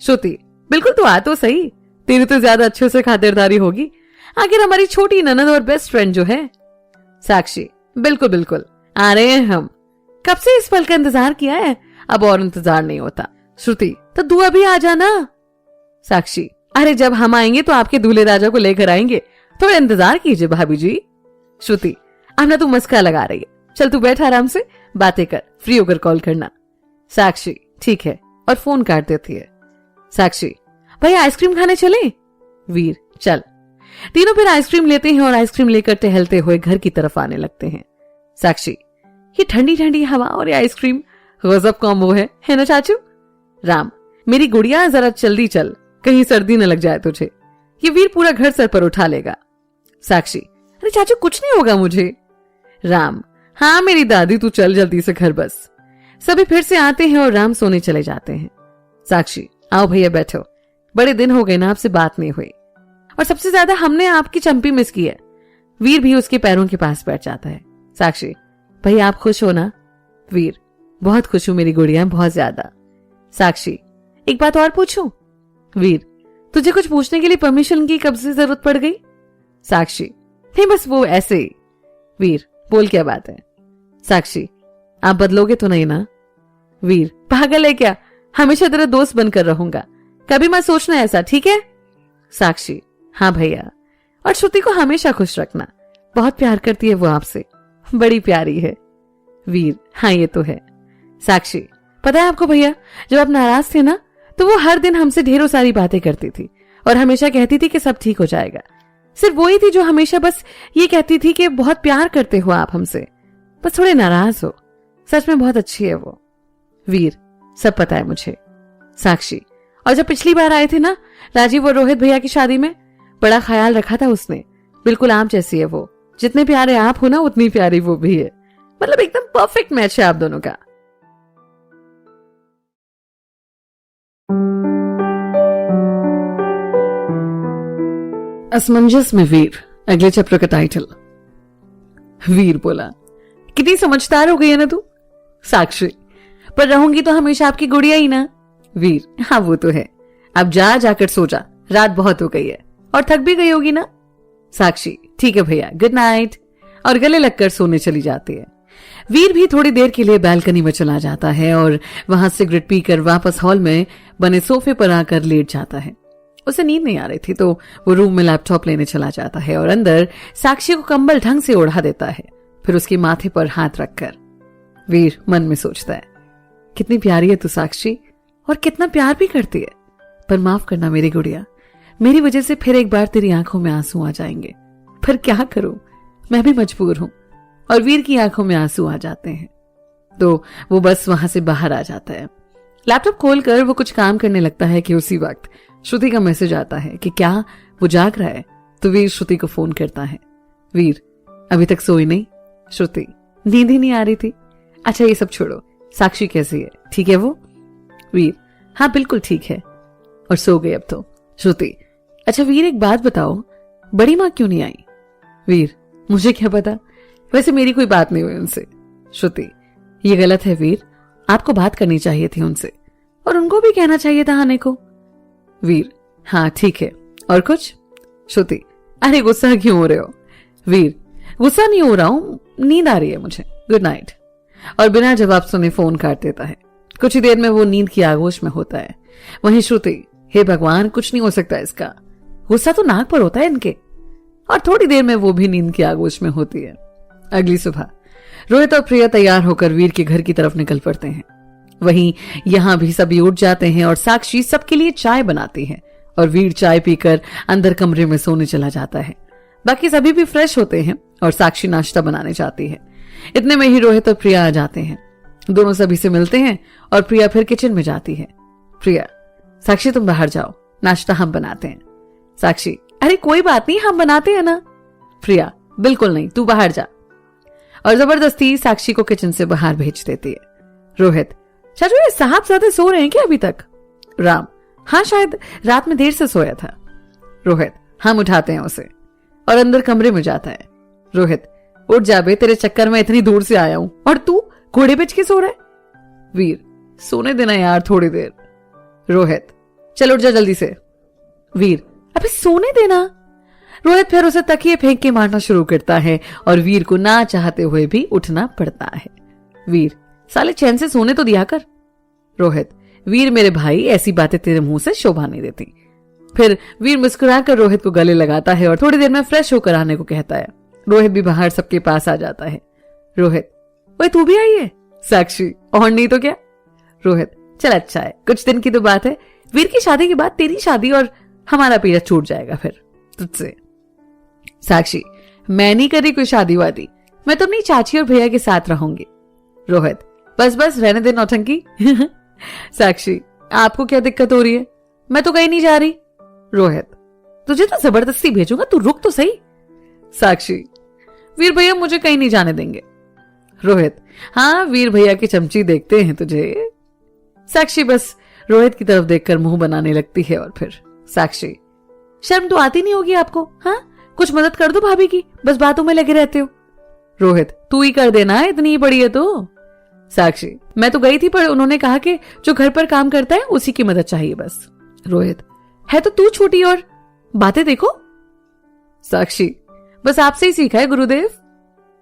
श्रुति, बिल्कुल, तू आ तो सही, तेरी तो ज्यादा अच्छे से खातिरदारी होगी, आखिर हमारी छोटी ननद और बेस्ट फ्रेंड जो है। साक्षी, बिल्कुल बिल्कुल, आ रहे हैं हम, कब से इस पल का इंतजार किया है, अब और इंतजार नहीं होता। श्रुति, तो तू अभी आ जाना। साक्षी, अरे जब हम आएंगे तो आपके दूल्हे राजा को लेकर आएंगे, थोड़ा इंतजार कीजिए भाभी जी। श्रुति, अब ना तू मस्का लगा रही है, चल तू बैठ आराम से बातें कर, फ्री होकर कॉल करना। साक्षी, ठीक है, और फोन काट देती है। साक्षी, भाई आइसक्रीम खाने चले? वीर, चल। तीनों फिर आइसक्रीम लेते हैं और आइसक्रीम लेकर टहलते हुए घर की तरफ आने लगते हैं। साक्षी, ये ठंडी ठंडी हवा और ये आइसक्रीम गजब कॉम्बो है ना चाचू? राम, मेरी गुड़िया जरा जल्दी चल, कहीं सर्दी न लग जाए तुझे, ये वीर पूरा घर सर पर उठा लेगा। साक्षी, अरे चाचू कुछ नहीं होगा मुझे। राम, हाँ मेरी दादी, तू चल जल्दी से घर बस। सभी फिर से आते हैं और राम सोने चले जाते हैं। साक्षी, आओ भैया बैठो, बड़े दिन हो गए ना आपसे बात नहीं हुई, और सबसे ज्यादा हमने आपकी चंपी मिस की है। वीर भी उसके पैरों के पास बैठ जाता है। साक्षी, भैया आप खुश हो ना? वीर, बहुत खुश हूं मेरी गुड़िया, बहुत ज्यादा। साक्षी, एक बात और पूछूं? वीर, तुझे कुछ पूछने के लिए परमिशन की कब से जरूरत पड़ गई? साक्षी, नहीं बस वो ऐसे ही। वीर, बोल क्या बात है? साक्षी, आप बदलोगे तो नहीं ना? वीर, पागल है क्या, हमेशा तेरा दोस्त बनकर रहूंगा, कभी मत सोचना ऐसा, ठीक है? साक्षी, हाँ भैया, और श्रुति को हमेशा खुश रखना, बहुत प्यार करती है वो आपसे, बड़ी प्यारी है। वीर, हाँ ये तो है। साक्षी, पता है आपको भैया, जब आप नाराज थे ना तो वो हर दिन हमसे ढेरों सारी बातें करती थी और हमेशा कहती थी कि सब ठीक हो जाएगा। सिर्फ वही थी जो हमेशा बस ये कहती थी कि बहुत प्यार करते हो आप हमसे, बस थोड़े नाराज हो। सच में बहुत अच्छी है वो। वीर, सब पता है मुझे। साक्षी, और जब पिछली बार आए थे ना राजीव और रोहित भैया की शादी में, बड़ा ख्याल रखा था उसने, बिल्कुल आप जैसी है वो, जितने प्यारे आप हो ना उतनी प्यारी वो भी है, मतलब एकदम परफेक्ट मैच है आप दोनों का। असमंजस में वीर, अगले चैप्टर का टाइटल। वीर बोला, कितनी समझदार हो गई है ना तू। साक्षी, पर रहूंगी तो हमेशा आपकी गुड़िया ही ना। वीर, हाँ वो तो है, अब जाकर सो जा, रात बहुत हो गई है और थक भी गई होगी ना। साक्षी, ठीक है भैया, गुड नाइट, और गले लगकर सोने चली जाती है। वीर भी थोड़ी देर के लिए बालकनी में चला जाता है और वहां सिगरेट पीकर वापस हॉल में बने सोफे पर आकर लेट जाता है। उसे नींद नहीं आ रही थी तो वो रूम में लैपटॉप लेने चला जाता है और अंदर साक्षी को कंबल ढंग से ओढ़ा देता है, फिर उसके माथे पर हाथ रखकर। वीर मन में सोचता है, कितनी प्यारी है तू साक्षी, और कितना प्यार भी करती है, पर माफ करना मेरी गुड़िया, मेरी वजह से फिर एक बार तेरी आंखों में आंसू आ जाएंगे, पर क्या करूं, मैं भी मजबूर हूं। और वीर की आंखों में आंसू आ जाते हैं तो वो बस वहां से बाहर आ जाता है। लैपटॉप खोलकर वो कुछ काम करने लगता है कि उसी वक्त श्रुति का मैसेज आता है कि क्या वो जाग रहा है। तो वीर श्रुति को फोन करता है। वीर, अभी तक सोई नहीं? श्रुति, नींद ही नहीं आ रही थी। अच्छा ये सब छोड़ो, साक्षी कैसी है, ठीक है वो? वीर, हाँ बिल्कुल ठीक है, और सो गई अब तो। श्रुति, अच्छा वीर एक बात बताओ, बड़ी माँ क्यों नहीं आई? वीर, मुझे क्या पता, वैसे मेरी कोई बात नहीं हुई उनसे। श्रुति, ये गलत है वीर, आपको बात करनी चाहिए थी उनसे, और उनको भी कहना चाहिए था आने को। वीर, हाँ ठीक है, और कुछ? श्रुति, अरे गुस्सा क्यों हो रहे हो? वीर, गुस्सा नहीं हो रहा हूं, नींद आ रही है मुझे, गुड नाइट। और बिना जवाब सुने फोन काट देता है। कुछ ही देर में वो नींद की आगोश में होता है। वहीं श्रुति, हे भगवान, कुछ नहीं हो सकता इसका, गुस्सा तो नाक पर होता है इनके। और थोड़ी देर में वो भी नींद की आगोश में होती है। अगली सुबह रोहित और प्रिया तैयार होकर वीर के घर की तरफ निकल पड़ते हैं। वहीं यहां भी सभी उठ जाते हैं और साक्षी सबके लिए चाय बनाती है और वीर चाय पीकर अंदर कमरे में सोने चला जाता है। बाकी सभी भी फ्रेश होते हैं और साक्षी नाश्ता बनाने जाती है। इतने में ही रोहित और प्रिया आ जाते हैं। दोनों सभी से मिलते हैं और प्रिया फिर किचन में जाती है। प्रिया, साक्षी तुम बाहर जाओ, नाश्ता हम बनाते हैं। साक्षी, अरे कोई बात नहीं, हम बनाते हैं ना। प्रिया, बिल्कुल नहीं, तू बाहर जा, और जबरदस्ती साक्षी को किचन से बाहर भेज देती है। रोहित, चाचू ये साहबजादे सो रहे हैं क्या अभी तक? राम, हाँ शायद रात में देर से सोया था। रोहित, हम उठाते हैं उसे, और अंदर कमरे में जाता है। रोहित, उठ जा बे, तेरे चक्कर में इतनी दूर से आया हूं और तू घोड़े बेच के सो रहा है। वीर, सोने देना यार थोड़ी देर। रोहित, चल उठ जा जल्दी से। वीर, अबे सोने देना। रोहित फिर उसे तकिए फेंक के मारना शुरू करता है और वीर को ना चाहते हुए भी उठना पड़ता है। वीर, साले चैन से सोने तो दिया कर। रोहित, वीर मेरे भाई, ऐसी बातें तेरे मुंह से शोभा नहीं देती। फिर वीर मुस्कुराकर रोहित को गले लगाता है और थोड़ी देर में फ्रेश होकर आने को कहता है। रोहित भी बाहर सबके पास आ जाता है। रोहित, ओए तू भी आई है? साक्षी, और नहीं तो क्या। रोहित, चल अच्छा है, कुछ दिन की तो बात है, वीर की शादी के बाद तेरी शादी और हमारा पीछा छूट जाएगा फिर तुझसे। साक्षी, मैं नहीं कर रही कोई शादी वादी, मैं तो अपनी चाची और भैया के साथ रहूंगी। रोहित, बस बस रहने दे नौटंकी। साक्षी, आपको क्या दिक्कत हो रही है, मैं तो कहीं नहीं जा रही। रोहित, तुझे तो जबरदस्ती भेजूंगा, तू रुक तो सही। साक्षी, वीर भैया मुझे कहीं नहीं जाने देंगे। रोहित, हाँ वीर भैया की चमची देखते हैं तुझे। साक्षी बस रोहित की तरफ देखकर मुंह बनाने लगती है और फिर साक्षी, शर्म तो आती नहीं होगी आपको? हाँ, कुछ मदद कर दो भाभी की, बस बातों में लगे रहते हो। रोहित, तू ही कर देना, इतनी ही बड़ी है तो। साक्षी, मैं तो गई थी पर उन्होंने कहा कि जो घर पर काम करता है उसी की मदद चाहिए बस। रोहित, है तो तू छोटी और बातें देखो। साक्षी, बस आपसे ही सीखा है गुरुदेव।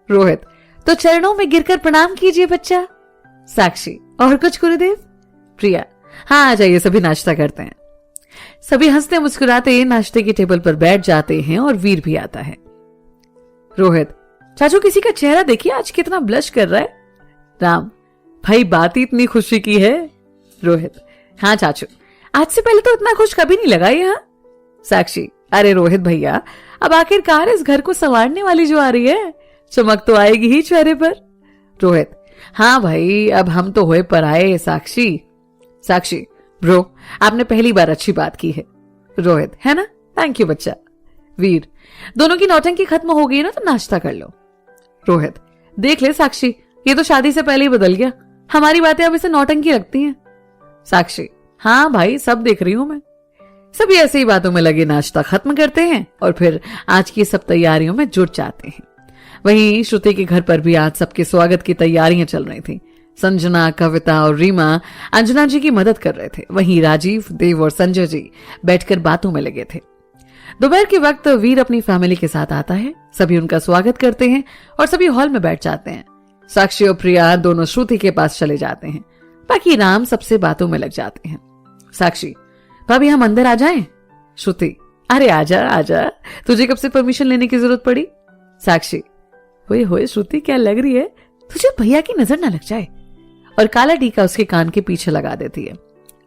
रोहित, तो चरणों में गिरकर प्रणाम कीजिए बच्चा। साक्षी, और कुछ गुरुदेव? प्रिया, हाँ आ जाइए, सभी नाश्ता करते हैं। सभी हंसते मुस्कुराते नाश्ते की टेबल पर बैठ जाते हैं और वीर भी आता है। रोहित, चाचू किसी का चेहरा देखिए आज कितना ब्लश कर रहा है। राम, भाई बात ही इतनी खुशी की है। रोहित, हाँ चाचू, आज से पहले तो इतना खुश कभी नहीं लगा यहाँ। साक्षी, अरे रोहित भैया, अब आखिरकार इस घर को संवारने वाली जो आ रही है, चमक तो आएगी ही चेहरे पर। रोहित, हाँ भाई, अब हम तो हुए पराए। साक्षी, साक्षी, ब्रो आपने पहली बार अच्छी बात की है। रोहित, है ना, थैंक यू बच्चा। वीर, दोनों की नौटंकी खत्म हो गई ना तो नाश्ता कर लो। रोहित, देख ले साक्षी, ये तो शादी से पहले ही बदल गया, हमारी बातें अब इसे नौटंकी लगती हैं। साक्षी, हाँ भाई सब देख रही हूं मैं। सभी ऐसे ही बातों में लगे नाश्ता खत्म करते हैं और फिर आज की सब तैयारियों में जुट जाते हैं। वहीं श्रुति के घर पर भी आज सबके स्वागत की तैयारियां चल रही थी। संजना, कविता और रीमा अंजना जी की मदद कर रहे थे। वहीं राजीव, देव और संजय जी बैठकर बातों में लगे थे। दोपहर के वक्त वीर अपनी फैमिली के साथ आता है। सभी उनका स्वागत करते हैं और सभी हॉल में बैठ जाते हैं। साक्षी और प्रिया दोनों श्रुति के पास चले जाते हैं। बाकी राम सबसे बातों में लग जाते हैं। साक्षी, भाभी हम अंदर आ जाएं? श्रुति, अरे आजा आजा, तुझे कब से परमिशन लेने की जरूरत पड़ी? साक्षी, होए होए श्रुति, क्या लग रही है? तुझे भैया की नजर ना लग जाए। और काला टीका उसके कान के पीछे लगा देती है।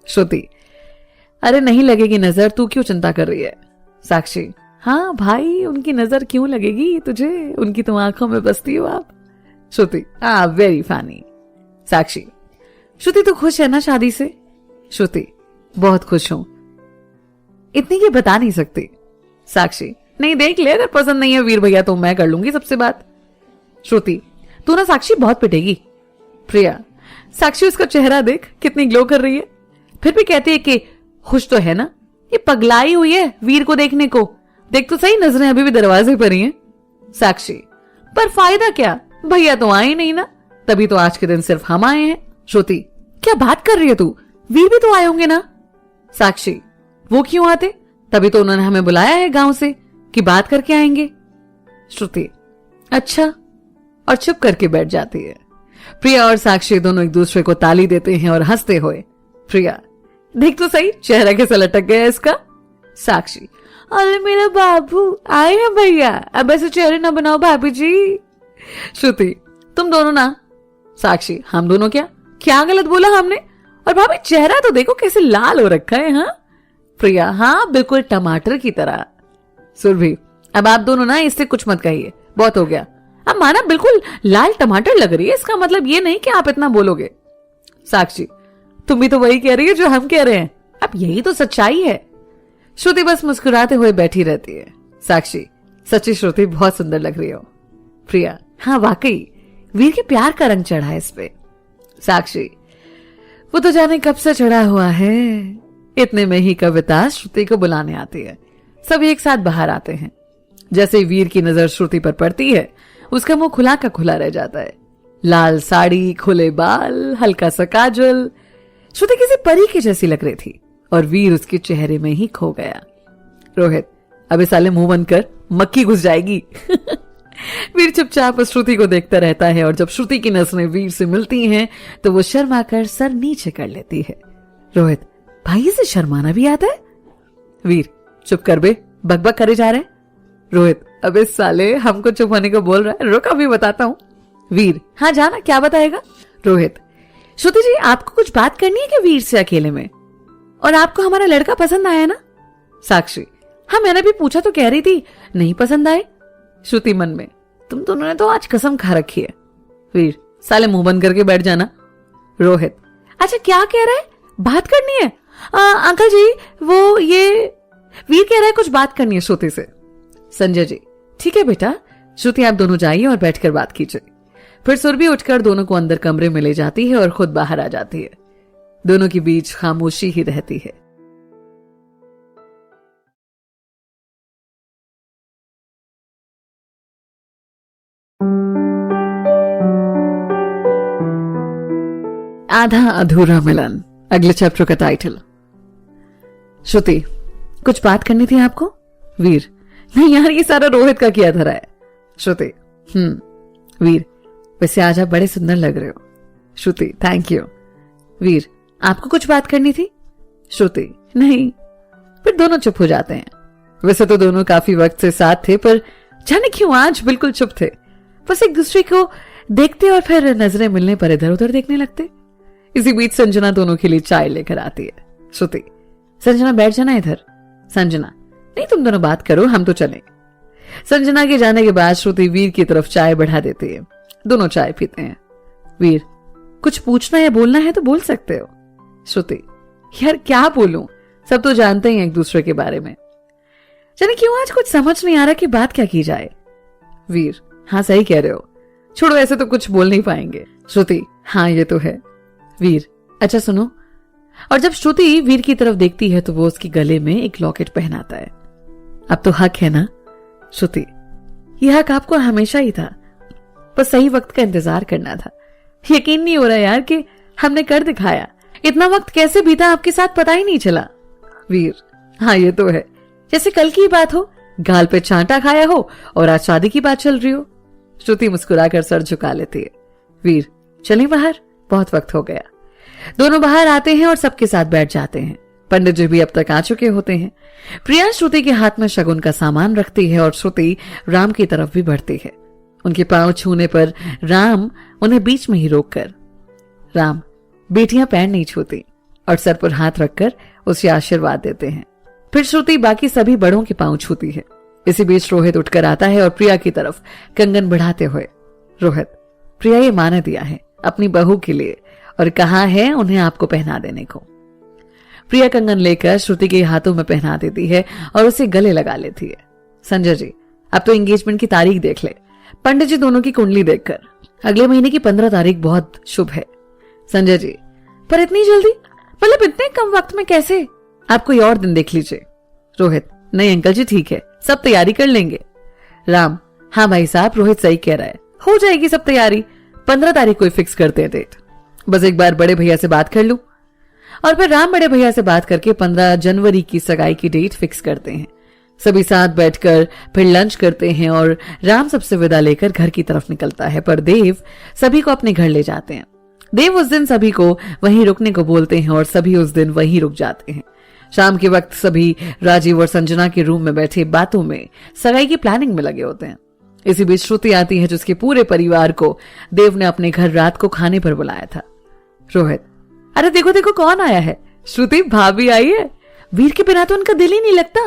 श्रुति, अरे नहीं लगेगी नजर, तू क्यों चिंता कर रही है? साक्षी, हाँ भाई, उनकी नजर क्यों लगेगी तुझे, उनकी तो आंखों में बसती हो आप। श्रुति, हाँ वेरी फनी। साक्षी, श्रुति तू खुश है ना शादी से? श्रुति, बहुत खुश हूं, इतनी की बता नहीं सकती। साक्षी, नहीं देख ले, अगर पसंद नहीं है वीर भैया तो मैं कर लूंगी सबसे बात। श्रुति, तू ना साक्षी बहुत पिटेगी। प्रिया, साक्षी उसका चेहरा देख कितनी ग्लो कर रही है, फिर भी कहती है कि खुश तो है ना, ये पगलाई हुई है वीर को देखने को, देख तो सही, नजरें अभी भी दरवाजे पर ही हैं। साक्षी, पर फायदा क्या, भैया तो आए नहीं ना, तभी तो आज के दिन सिर्फ हम आए हैं। श्रुति, क्या बात कर रही है तू, वीर भी तो आए होंगे ना? साक्षी, वो क्यों आते, तभी तो उन्होंने हमें बुलाया है गांव से कि बात करके आएंगे। श्रुति, अच्छा, और चुप करके बैठ जाती है। प्रिया और साक्षी दोनों एक दूसरे को ताली देते हैं और हंसते हुए। प्रिया, देख तो सही, चेहरा कैसा लटक गया इसका। साक्षी, अरे मेरा बाबू आए हैं भैया, अब ऐसे चेहरे ना बनाओ भाभी जी। श्रुति, तुम दोनों ना। साक्षी, हम दोनों क्या क्या गलत बोला हमने? और भाभी चेहरा तो देखो कैसे लाल हो रखा है। हाँ प्रिया, हाँ बिल्कुल टमाटर की तरह। सुरभि, अब आप दोनों ना इससे कुछ मत कहिए, बहुत हो गया। अब माना बिल्कुल लाल टमाटर लग रही है, इसका मतलब ये नहीं कि आप इतना बोलोगे। साक्षी, तुम भी तो वही कह रही है जो हम कह रहे हैं, अब यही तो सच्चाई है। श्रुति बस मुस्कुराते हुए बैठी रहती है। साक्षी, सच्ची श्रुति बहुत सुंदर लग रही हो। प्रिया, हाँ वाकई, वीर के प्यार का रंग चढ़ा है इस पे। साक्षी, वो तो जाने कब से चढ़ा हुआ है। इतने में ही कविता श्रुति को बुलाने आती है। सभी एक साथ बाहर आते हैं। जैसे वीर की नजर श्रुति पर पड़ती है, उसका मुंह खुला का खुला रह जाता है। लाल साड़ी, खुले बाल, हल्का सा काजल, श्रुति किसी परी की जैसी लग रही थी और वीर उसके चेहरे में ही खो गया। रोहित, अबे साले मुंह बंद कर, मक्खी घुस जाएगी। वीर चुपचाप श्रुति को देखता रहता है और जब श्रुति की नजरें वीर से मिलती हैं तो वो शर्मा कर सर नीचे कर लेती है। रोहित, भाई इसे शर्माना भी आता है? वीर, चुप कर बे, बकबक करे जा रहे। रोहित, अबे साले हमको चुप होने को बोल रहा है, रुक अभी बताता हूँ। वीर, हाँ जाना, क्या बताएगा? रोहित, श्रुति जी आपको कुछ बात करनी है क्या वीर से अकेले में? और आपको हमारा लड़का पसंद आया ना? साक्षी, हाँ मैंने भी पूछा तो कह रही थी नहीं पसंद आए। श्रुति मन में, तुम दोनों ने तो आज कसम खा रखी है। वीर, साले मुंह बंद करके बैठ जाना। रोहित, अच्छा क्या कह रहा है, बात करनी है? अंकल जी वो ये वीर कह रहा है कुछ बात करनी है श्रुति से। संजय जी, ठीक है बेटा, श्रुति आप दोनों जाइए और बैठकर बात कीजिए। फिर सुरभि उठकर दोनों को अंदर कमरे में ले जाती है और खुद बाहर आ जाती है। दोनों के बीच खामोशी ही रहती है। आधा अधूरा मिलन, अगले चैप्टर का टाइटल। श्रुति, कुछ बात करनी थी आपको? वीर, नहीं यार ये सारा रोहित का किया धरा है। श्रुति, वीर, वैसे आज आप बड़े सुंदर लग रहे हो। श्रुति, थैंक यू। वीर, आपको कुछ बात करनी थी? श्रुति, नहीं। फिर दोनों चुप हो जाते हैं। वैसे तो दोनों काफी वक्त से साथ थे, पर जाने क्यों आज बिल्कुल चुप थे। बस एक दूसरे को देखते और फिर नजरें मिलने पर इधर उधर देखने लगते। इसी बीच संजना दोनों के लिए चाय लेकर आती है। श्रुति, संजना बैठ जाना इधर। संजना, नहीं तुम दोनों बात करो, हम तो चले। संजना के जाने के बाद श्रुति वीर की तरफ चाय बढ़ा देती है। दोनों चाय पीते हैं। वीर, कुछ पूछना या बोलना है तो बोल सकते हो। श्रुति, यार क्या बोलूं, सब तो जानते ही एक दूसरे के बारे में। जाने क्यों आज कुछ समझ नहीं आ रहा कि बात क्या की जाए। वीर, हाँ सही कह रहे हो, छोड़ो ऐसे तो कुछ बोल नहीं पाएंगे। श्रुति, हाँ ये तो है। वीर, अच्छा सुनो। और जब श्रुति वीर की तरफ देखती है तो वो उसके गले में एक लॉकेट पहनाता है। अब तो हक है ना? श्रुति, यह हक आपको हमेशा ही था, बस सही वक्त का इंतजार करना था। यकीन नहीं हो रहा यार कि हमने कर दिखाया। इतना वक्त कैसे बीता आपके साथ पता ही नहीं चला। वीर, हाँ ये तो है, जैसे कल की बात हो, गाल पे चांटा खाया हो और आज शादी की बात चल रही हो। श्रुति मुस्कुराकर सर झुका लेती है। वीर, चलें बाहर, बहुत वक्त हो गया। दोनों बाहर आते हैं और सबके साथ बैठ जाते हैं। पंडित जी भी अब तक आ चुके होते हैं। प्रिया श्रुति के हाथ में शगुन का सामान रखती है और श्रुति राम की तरफ भी बढ़ती है। उनके पांव छूने पर राम उन्हें बीच में ही रोककर, राम, बेटियां पैर नहीं छूती, और सर पर हाथ रखकर उसे आशीर्वाद देते हैं। फिर श्रुति बाकी सभी बड़ों के पांव छूती है। इसी बीच रोहित उठकर आता है और प्रिया की तरफ कंगन बढ़ाते हुए, रोहित, प्रिया ये माँ ने दिया है अपनी बहू के लिए और कहा है उन्हें आपको पहना देने को। प्रिया कंगन लेकर श्रुति के हाथों में पहना देती है और उसे गले लगा लेती है। संजय जी, अब तो एंगेजमेंट की तारीख देख ले। पंडित जी दोनों की कुंडली देखकर अगले महीने की 15 तारीख बहुत शुभ है। संजय जी, पर इतनी जल्दी, मतलब इतने कम वक्त में कैसे? आप कोई और दिन देख लीजिए। रोहित, नहीं अंकल जी ठीक है, सब तैयारी कर लेंगे। राम, हाँ भाई साहब, रोहित सही कह रहा है, हो जाएगी सब तैयारी। 15 तारीख को फिक्स करते हैं डेट। बस एक बार बड़े भैया से बात कर लूं। और फिर राम बड़े भैया से बात करके 15 जनवरी की सगाई की डेट फिक्स करते हैं। सभी साथ बैठकर फिर लंच करते हैं और राम सबसे विदा लेकर घर की तरफ निकलता है, पर देव सभी को अपने घर ले जाते हैं। देव उस दिन सभी को वहीं रुकने को बोलते हैं और सभी उस दिन वहीं रुक जाते हैं। शाम के वक्त सभी राजीव और संजना के रूम में बैठे बातों में, सगाई की प्लानिंग में लगे होते हैं। इसी बीच श्रुति आती है जिसके पूरे परिवार को देव ने अपने घर रात को खाने पर बुलाया था। रोहित, अरे देखो देखो कौन आया है, श्रुति भाभी आई है। वीर के बिना तो उनका दिल ही नहीं लगता।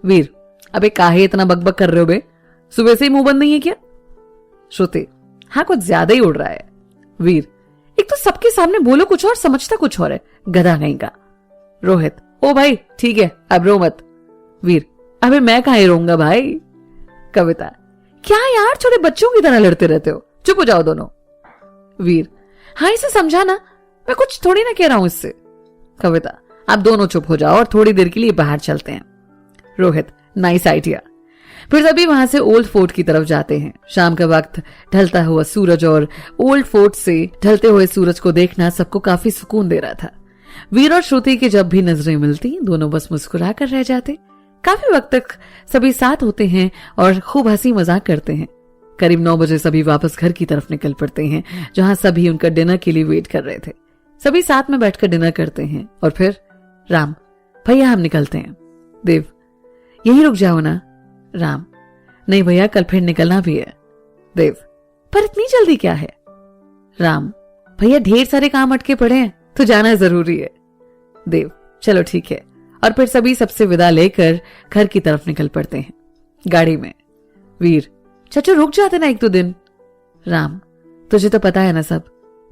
वीर, अबे काहे इतना बकबक कर रहे हो बे, सुबह से ही मुंह बंद नहीं है क्या? श्रुति, हाँ कुछ ज्यादा ही उड़ रहा है। वीर, एक तो सबके सामने बोलो कुछ और, समझता कुछ और है, गधा कहीं का। रोहित, ओ भाई ठीक है, अब रो मत। वीर, अबे मैं कहाँ रोऊंगा भाई। कविता, क्या यार छोटे बच्चों की तरह लड़ते रहते हो, चुप हो जाओ दोनों। वीर, हाँ इसे समझाना, मैं कुछ थोड़ी ना कह रहा हूं इससे। कविता, आप दोनों चुप हो जाओ और थोड़ी देर के लिए बाहर चलते हैं। Rohit, nice idea. फिर सभी वहां से ओल्ड फोर्ट की तरफ जाते हैं। शाम का वक्त, ढलता हुआ सूरज और ओल्ड फोर्ट से ढलते हुए सूरज को देखना सबको काफी सुकून दे रहा था। वीर और श्रुति की जब भी नजरें मिलती दोनों बस मुस्कुरा कर रह जाते। काफी वक्त तक सभी साथ होते हैं और खूब हंसी मजाक करते हैं। करीब 9 बजे सभी वापस घर की तरफ निकल पड़ते हैं जहां सभी उनका डिनर के लिए वेट कर रहे थे। सभी साथ में बैठकर डिनर करते हैं और फिर राम, भैया हम निकलते हैं। देव, यहीं रुक जाओ ना। राम, नहीं भैया कल फिर निकलना भी है। देव, पर इतनी जल्दी क्या है? राम, भैया ढेर सारे काम अटके पड़े हैं तो जाना जरूरी है। देव, चलो ठीक है। और फिर सभी सबसे विदा लेकर घर की तरफ निकल पड़ते हैं। गाड़ी में वीर, चाचू रुक जाते ना 1-2 दिन। राम, तुझे तो पता है ना सब,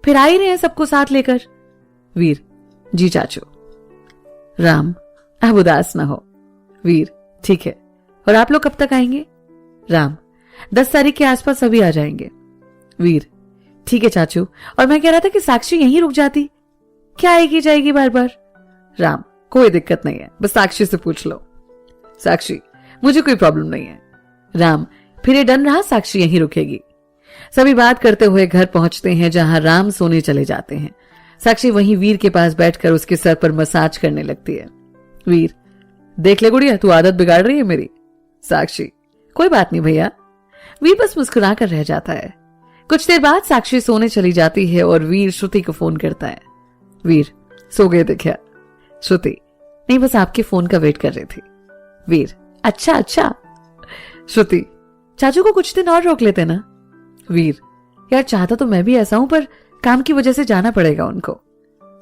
फिर आ ही रहे हैं सबको साथ लेकर। वीर, जी चाचू। राम, अब उदास ना हो। वीर, ठीक है। और आप लोग कब तक आएंगे? राम, 10 तारीख के आसपास सभी आ जाएंगे। वीर, ठीक है चाचू। और मैं कह रहा था कि साक्षी यहीं रुक जाती, क्या आएगी जाएगी बार बार? राम, कोई दिक्कत नहीं है, बस साक्षी से पूछ लो। साक्षी, मुझे कोई प्रॉब्लम नहीं है। राम, फिर ये डन रहा, साक्षी यहीं रुकेगी। सभी बात करते हुए घर पहुंचते हैं जहां राम सोने चले जाते हैं। साक्षी वहीं वीर के पास बैठकर उसके सर पर मसाज करने लगती है। वीर, देख ले गुड़िया, तू आदत बिगाड़ रही है मेरी। साक्षी, कोई बात नहीं भैया। वीर बस मुस्कुरा कर रह जाता है। कुछ देर बाद साक्षी सोने चली जाती है और वीर श्रुति को फोन करता है। वीर, सो गए थे क्या? श्रुति, नहीं बस आपके फोन का वेट कर रही थी। वीर, अच्छा अच्छा। श्रुति, चाचू को कुछ दिन और रोक लेते ना। वीर, यार चाहता तो मैं भी ऐसा हूं, पर काम की वजह से जाना पड़ेगा उनको।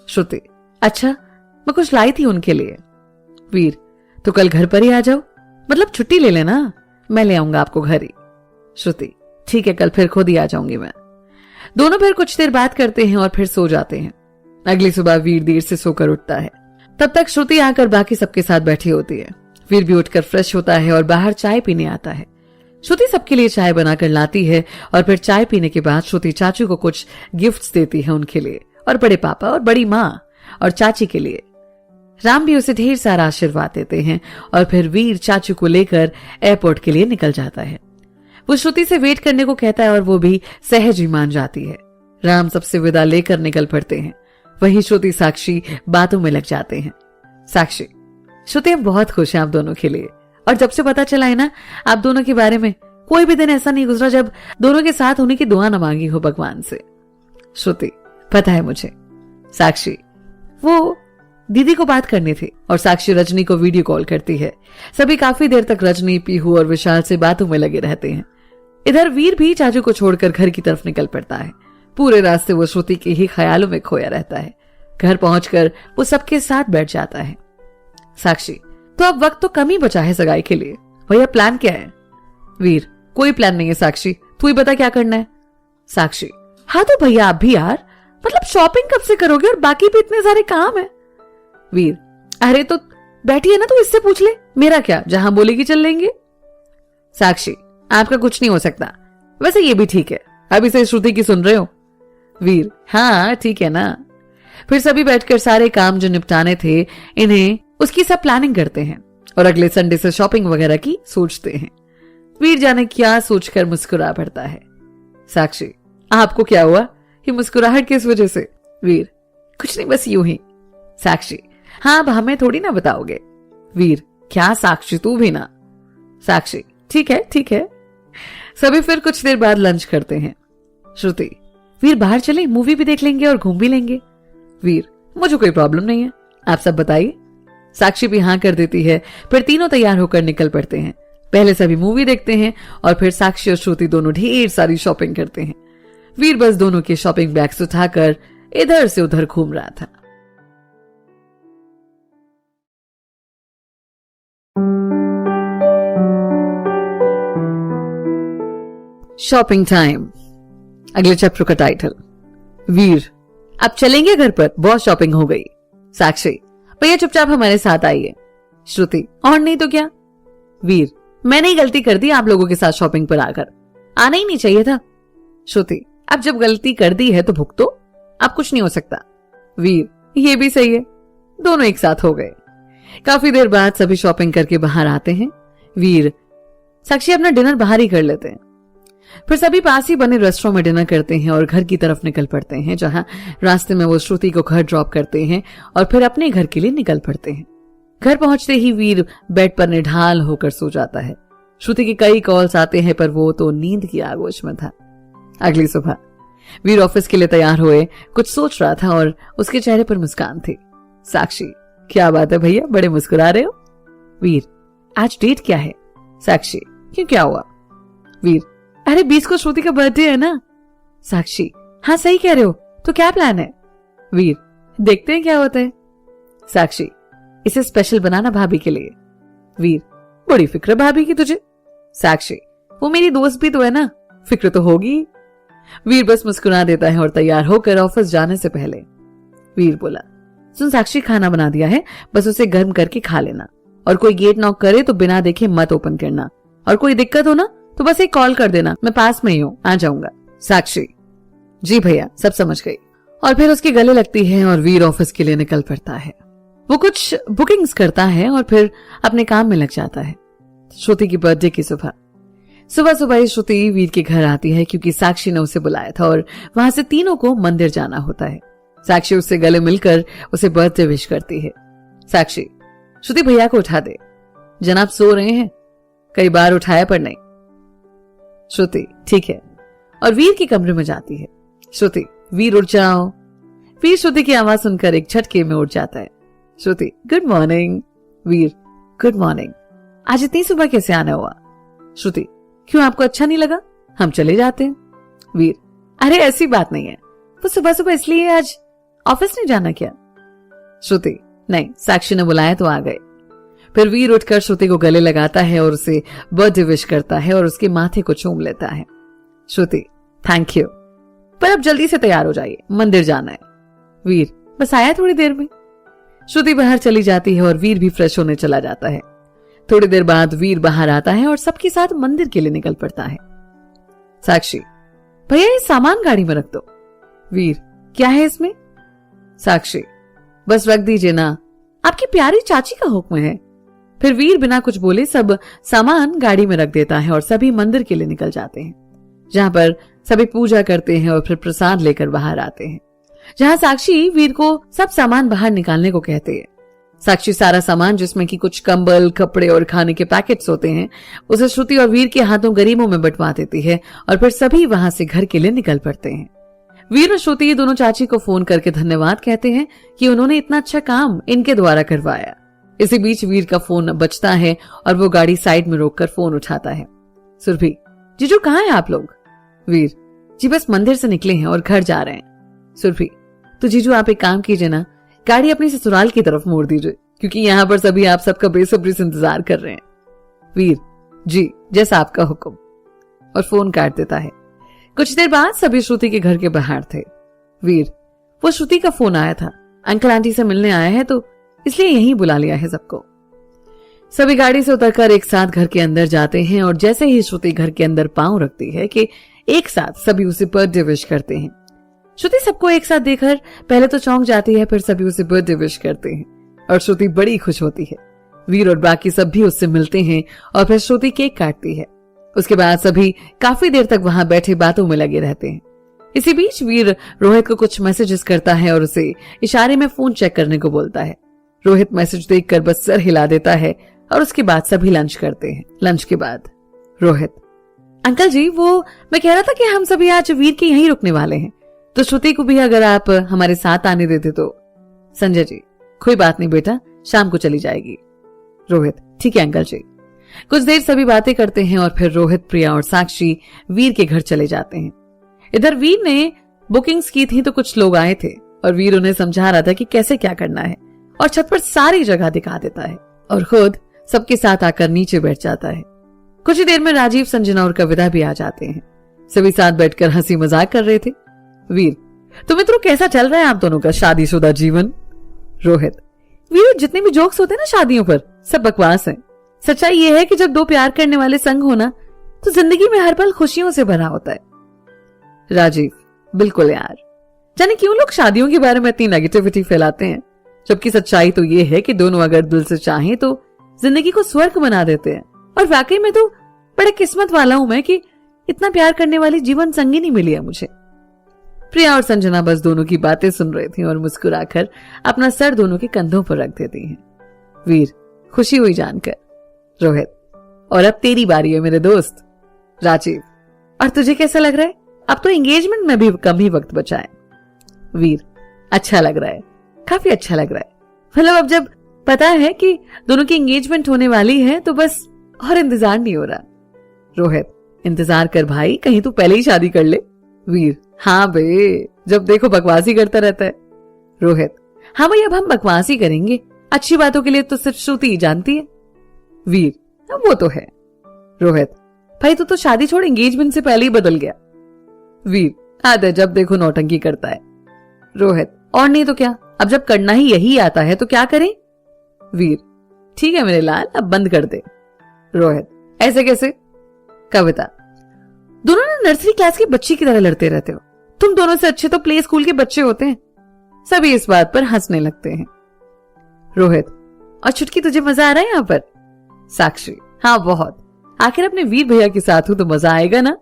श्रुति, अच्छा, मैं कुछ लाई थी उनके लिए। वीर, तो कल घर पर ही आ जाओ, मतलब छुट्टी ले लेना, मैं ले आऊंगा आपको घर ही। श्रुति, ठीक है, कल फिर खुद ही आ जाऊंगी मैं। दोनों फिर कुछ देर बात करते हैं और फिर सो जाते हैं। अगली सुबह वीर देर से सोकर उठता है। तब तक श्रुति आकर बाकी सबके साथ बैठी होती है। वीर भी उठकर फ्रेश होता है और बाहर चाय पीने आता है। श्रुति सबके लिए चाय बनाकर लाती है और फिर चाय पीने के बाद श्रुति चाचू को कुछ गिफ्ट्स देती है उनके लिए, और बड़े पापा और बड़ी माँ और चाची के लिए। राम भी उसे ढेर सारा आशीर्वाद देते हैं और फिर वीर चाचू को लेकर एयरपोर्ट के लिए निकल जाता है। वो श्रुति से वेट करने को कहता है और वो भी सहज ही मान जाती है। राम सबसे विदा लेकर निकल पड़ते हैं। वही श्रुति साक्षी बातों में लग जाते हैं। साक्षी, श्रुति हम बहुत खुश हैं आप दोनों के लिए, और जब से पता चला है ना आप दोनों के बारे में, कोई भी दिन ऐसा नहीं गुजरा जब दोनों के साथ होने की दुआ न मांगी हो भगवान से। श्रुति, पता है मुझे। साक्षी, वो दीदी को बात करनी थी। और साक्षी रजनी को वीडियो कॉल करती है। सभी काफी देर तक रजनी, पीहू और विशाल से बातों में लगे रहते हैं। इधर वीर भी चाचू को छोड़कर घर की तरफ निकल पड़ता है। पूरे रास्ते वो श्रुति के ही ख्यालों में खोया रहता है। घर पहुंचकर वो सबके साथ बैठ जाता है। साक्षी, तो अब वक्त तो कम ही बचा है सगाई के लिए, भैया प्लान क्या है? वीर, कोई प्लान नहीं है साक्षी, तू ही बता क्या करना है। साक्षी, हाँ तो भैया आप भी यार, मतलब शॉपिंग कब से करोगे और बाकी भी इतने सारे काम है। वीर, अरे तो बैठी है ना, तो इससे पूछ ले, मेरा क्या, जहां बोलेगी चल लेंगे। साक्षी, आपका कुछ नहीं हो सकता, वैसे ये भी ठीक है, अभी से श्रुति की सुन रहे हो। वीर, हाँ ठीक है ना। फिर सभी बैठकर सारे काम जो निपटाने थे इन्हें उसकी सब प्लानिंग करते हैं और अगले संडे से शॉपिंग वगैरह की सोचते हैं। वीर जाने क्या सोचकर मुस्कुरा पड़ता है। साक्षी, आपको क्या हुआ, ये मुस्कुराहट किस वजह से? वीर, कुछ नहीं बस यूं ही। साक्षी, हाँ अब हमें थोड़ी ना बताओगे। वीर, क्या साक्षी तू भी ना। साक्षी, ठीक है ठीक है। सभी फिर कुछ देर बाद लंच करते हैं। श्रुति, वीर बाहर चले, मूवी भी देख लेंगे और घूम भी लेंगे। वीर, मुझे कोई प्रॉब्लम नहीं है, आप सब बताइए। साक्षी भी हाँ कर देती है। फिर तीनों तैयार होकर निकल पड़ते हैं। पहले सभी मूवी देखते हैं और फिर साक्षी और श्रुति दोनों ढेर सारी शॉपिंग करते हैं। वीर बस दोनों के शॉपिंग बैग्स उठाकर इधर से उधर घूम रहा था। Shopping time. अगले चैप्टर का टाइटल, वीर, अब चलेंगे घर पर, बहुत शॉपिंग हो गई। साक्षी, भैया चुपचाप हमारे साथ आइए। श्रुति, और नहीं तो क्या। वीर, मैंने ही गलती कर दी आप लोगों के साथ शॉपिंग पर आकर, आना ही नहीं चाहिए था। श्रुति, अब जब गलती कर दी है तो भुगतो, अब कुछ नहीं हो सकता। वीर, ये भी सही है। दोनों एक साथ हो गए। काफी देर बाद सभी शॉपिंग करके बाहर आते हैं। वीर, साक्षी अपना डिनर बाहर ही कर लेते हैं। फिर सभी पास ही बने रेस्टोरेंट में डिनर करते हैं और घर की तरफ निकल पड़ते हैं, जहां रास्ते में वो श्रुति को घर ड्रॉप करते हैं और फिर अपने घर के लिए निकल पड़ते हैं। घर पहुंचते ही वीर बेड पर निढाल होकर सो जाता है। श्रुति के कई कॉल्स आते हैं पर वो तो नींद की आगोश में था। अगली सुबह वीर ऑफिस के लिए तैयार हुए कुछ सोच रहा था और उसके चेहरे पर मुस्कान थी। साक्षी, क्या बात है भैया, बड़े मुस्कुरा रहे हो। वीर, आज डेट क्या है? साक्षी, क्यों क्या हुआ? वीर, अरे 20 को श्रुति का बर्थडे है ना। साक्षी, हाँ सही कह रहे हो, तो क्या प्लान है? वीर, देखते हैं क्या होता है। साक्षी, इसे स्पेशल बनाना भाभी के लिए। वीर, बड़ी फिक्र भाभी की तुझे। साक्षी, वो मेरी दोस्त भी तो है ना, फिक्र तो होगी। वीर बस मुस्कुरा देता है और तैयार होकर ऑफिस जाने से पहले वीर बोला, सुन साक्षी, खाना बना दिया है, बस उसे गर्म करके खा लेना, और कोई गेट नॉक करे तो बिना देखे मत ओपन करना, और कोई दिक्कत हो ना तो बस एक कॉल कर देना, मैं पास में ही हूँ, आ जाऊंगा। साक्षी, जी भैया, सब समझ गई। और फिर उसके गले लगती है और वीर ऑफिस के लिए निकल पड़ता है। वो कुछ बुकिंग्स करता है और फिर अपने काम में लग जाता है। श्रुति की बर्थडे की सुबह सुबह ही श्रुति वीर के घर आती है क्योंकि साक्षी ने उसे बुलाया था और वहां से तीनों को मंदिर जाना होता है। साक्षी उससे गले मिलकर उसे बर्थडे विश करती है। साक्षी, श्रुति भैया को उठा दे, जनाब सो रहे हैं, कई बार उठाया पर नहीं। श्रुति, ठीक है, और वीर के कमरे में जाती है। श्रुति, वीर उठ जाओ। वीर श्रुति की आवाज सुनकर एक झटके में उठ जाता है। श्रुति, गुड मॉर्निंग। वीर, गुड मॉर्निंग, आज इतनी सुबह कैसे आना हुआ? श्रुति, क्यों आपको अच्छा नहीं लगा, हम चले जाते हैं। वीर, अरे ऐसी बात नहीं है, वो सुबह सुबह इसलिए आज ऑफिस नहीं जाना क्या? श्रुति, नहीं, साक्षी ने बुलाया तो आ गए। फिर वीर उठकर श्रुति को गले लगाता है और उसे बर्थडे विश करता है और उसके माथे को चूम लेता है। श्रुति, थैंक यू, पर अब जल्दी से तैयार हो जाइए, मंदिर जाना है। वीर, बस आया थोड़ी देर में। श्रुति बाहर चली जाती है और वीर भी फ्रेश होने चला जाता है। थोड़ी देर बाद वीर बाहर आता है और सबके साथ मंदिर के लिए निकल पड़ता है। साक्षी, भैया ये सामान गाड़ी में रख दो। वीर, क्या है इसमें? साक्षी, बस रख दीजिए ना, आपकी प्यारी चाची का हुक्म है। फिर वीर बिना कुछ बोले सब सामान गाड़ी में रख देता है और सभी मंदिर के लिए निकल जाते हैं, जहां पर सभी पूजा करते हैं और फिर प्रसाद लेकर बाहर आते हैं, जहां साक्षी वीर को सब सामान बाहर निकालने को कहते हैं। साक्षी सारा सामान, जिसमें कि कुछ कंबल, कपड़े और खाने के पैकेट्स होते हैं, उसे श्रुति और वीर के हाथों गरीबों में बंटवा देती है और फिर सभी वहां से घर के लिए निकल पड़ते हैं। वीर और श्रुति ये दोनों चाची को फोन करके धन्यवाद कहते हैं कि उन्होंने इतना अच्छा काम इनके द्वारा करवाया। इसी बीच वीर का फोन बजता है और वो गाड़ी साइड में रोककर फोन उठाता है। सुरभि, जीजू कहाँ है आप लोग? वीर, जी बस मंदिर से निकले हैं और घर जा रहे हैं। सुरभि, तो जीजू आप एक काम कीजिए ना, गाड़ी अपनी ससुराल की तरफ मोड़ दीजिए, क्योंकि यहाँ पर सभी आप सबका बेसब्री से इंतजार कर रहे हैं। वीर, जी जैसा आपका हुक्म, और फोन काट देता है। कुछ देर बाद सभी श्रुति के घर के बाहर थे। वीर, वो श्रुति का फोन आया था, अंकल आंटी से मिलने आया है तो इसलिए यहीं बुला लिया है सबको। सभी गाड़ी से उतरकर एक साथ घर के अंदर जाते हैं और जैसे ही श्रुति घर के अंदर पांव रखती है कि एक साथ सभी उसे बर्थडे विश करते हैं। श्रुति सबको एक साथ देखकर पहले तो चौंक जाती है, फिर सभी उसे बर्थडे विश करते हैं और श्रुति बड़ी खुश होती है। वीर और बाकी सब भी उससे मिलते हैं और फिर श्रुति केक काटती है। उसके बाद सभी काफी देर तक वहां बैठे बातों में लगे रहते हैं। इसी बीच वीर रोहित को कुछ मैसेजेस करता है और उसे इशारे में फोन चेक करने को बोलता है। रोहित मैसेज देखकर बस सर हिला देता है और उसके बाद सभी लंच करते हैं। लंच के बाद रोहित, अंकल जी वो मैं कह रहा था कि हम सभी आज वीर के यहीं रुकने वाले हैं, तो श्रुति को भी अगर आप हमारे साथ आने देते तो। संजय जी, कोई बात नहीं बेटा, शाम को चली जाएगी। रोहित, ठीक है अंकल जी। कुछ देर सभी बातें करते हैं और फिर रोहित, प्रिया और साक्षी वीर के घर चले जाते हैं। इधर वीर ने बुकिंग्स की थी तो कुछ लोग आए थे और वीर उन्हें समझा रहा था कि कैसे क्या करना है और छत पर सारी जगह दिखा देता है और खुद सबके साथ आकर नीचे बैठ जाता है। कुछ ही देर में राजीव, संजना और कविता भी आ जाते हैं। सभी साथ बैठकर हंसी मजाक कर रहे थे। वीर, तो मित्रों कैसा चल रहा है आप दोनों का शादीशुदा जीवन? रोहित, वीर जितने भी जोक्स होते हैं ना शादियों पर, सब बकवास है। सच्चाई ये है कि जब दो प्यार करने वाले संग हो ना, तो जिंदगी में हर पल खुशियों से भरा होता है। राजीव, बिल्कुल यार, जाने क्यों लोग शादियों के बारे में इतनी नेगेटिविटी फैलाते हैं, जबकि सच्चाई तो ये है कि दोनों अगर दिल से चाहें तो जिंदगी को स्वर्ग बना देते हैं। और वाकई में तो बड़े किस्मत वाला हूं मैं कि इतना प्यार करने वाली जीवन संगिनी मिली है मुझे। प्रिया और संजना बस दोनों की बातें सुन रही थी और मुस्कुराकर अपना सर दोनों के कंधों पर रख देती हैं। वीर, खुशी हुई जानकर। रोहित, और अब तेरी बारी है मेरे दोस्त। राजीव, और तुझे कैसा लग रहा है? अब तो एंगेजमेंट में भी कम ही वक्त बचा है। वीर, अच्छा लग रहा है, काफी अच्छा लग रहा है। मतलब अब जब पता है कि दोनों की एंगेजमेंट होने वाली है तो बस और इंतजार नहीं हो रहा। रोहित, इंतजार कर भाई, कहीं तू पहले ही शादी कर ले। वीर, हाँ बे, जब देखो बकवासी करता रहता है। रोहित, हाँ भाई अब हम बकवासी करेंगे, अच्छी बातों के लिए तो सिर्फ श्रुति ही जानती है। वीर, वो तो है। रोहित, भाई तू तो शादी छोड़ एंगेजमेंट से पहले ही बदल गया। वीर, आधा जब देखो नौटंकी करता है। रोहित, और नहीं तो क्या, अब जब करना ही यही आता है तो क्या करें? वीर, ठीक है मेरे लाल, अब बंद कर दे। रोहित, ऐसे कैसे? कविता, दोनों ना नर्सरी क्लास की बच्ची की तरह लड़ते रहते हो, तुम दोनों से अच्छे तो प्ले स्कूल के बच्चे होते हैं। सभी इस बात पर हंसने लगते हैं। रोहित, और छुटकी तुझे मजा आ रहा है यहाँ पर? साक्षी, हाँ बहुत, आखिर अपने वीर भैया के साथ हूं तो मजा आएगा ना।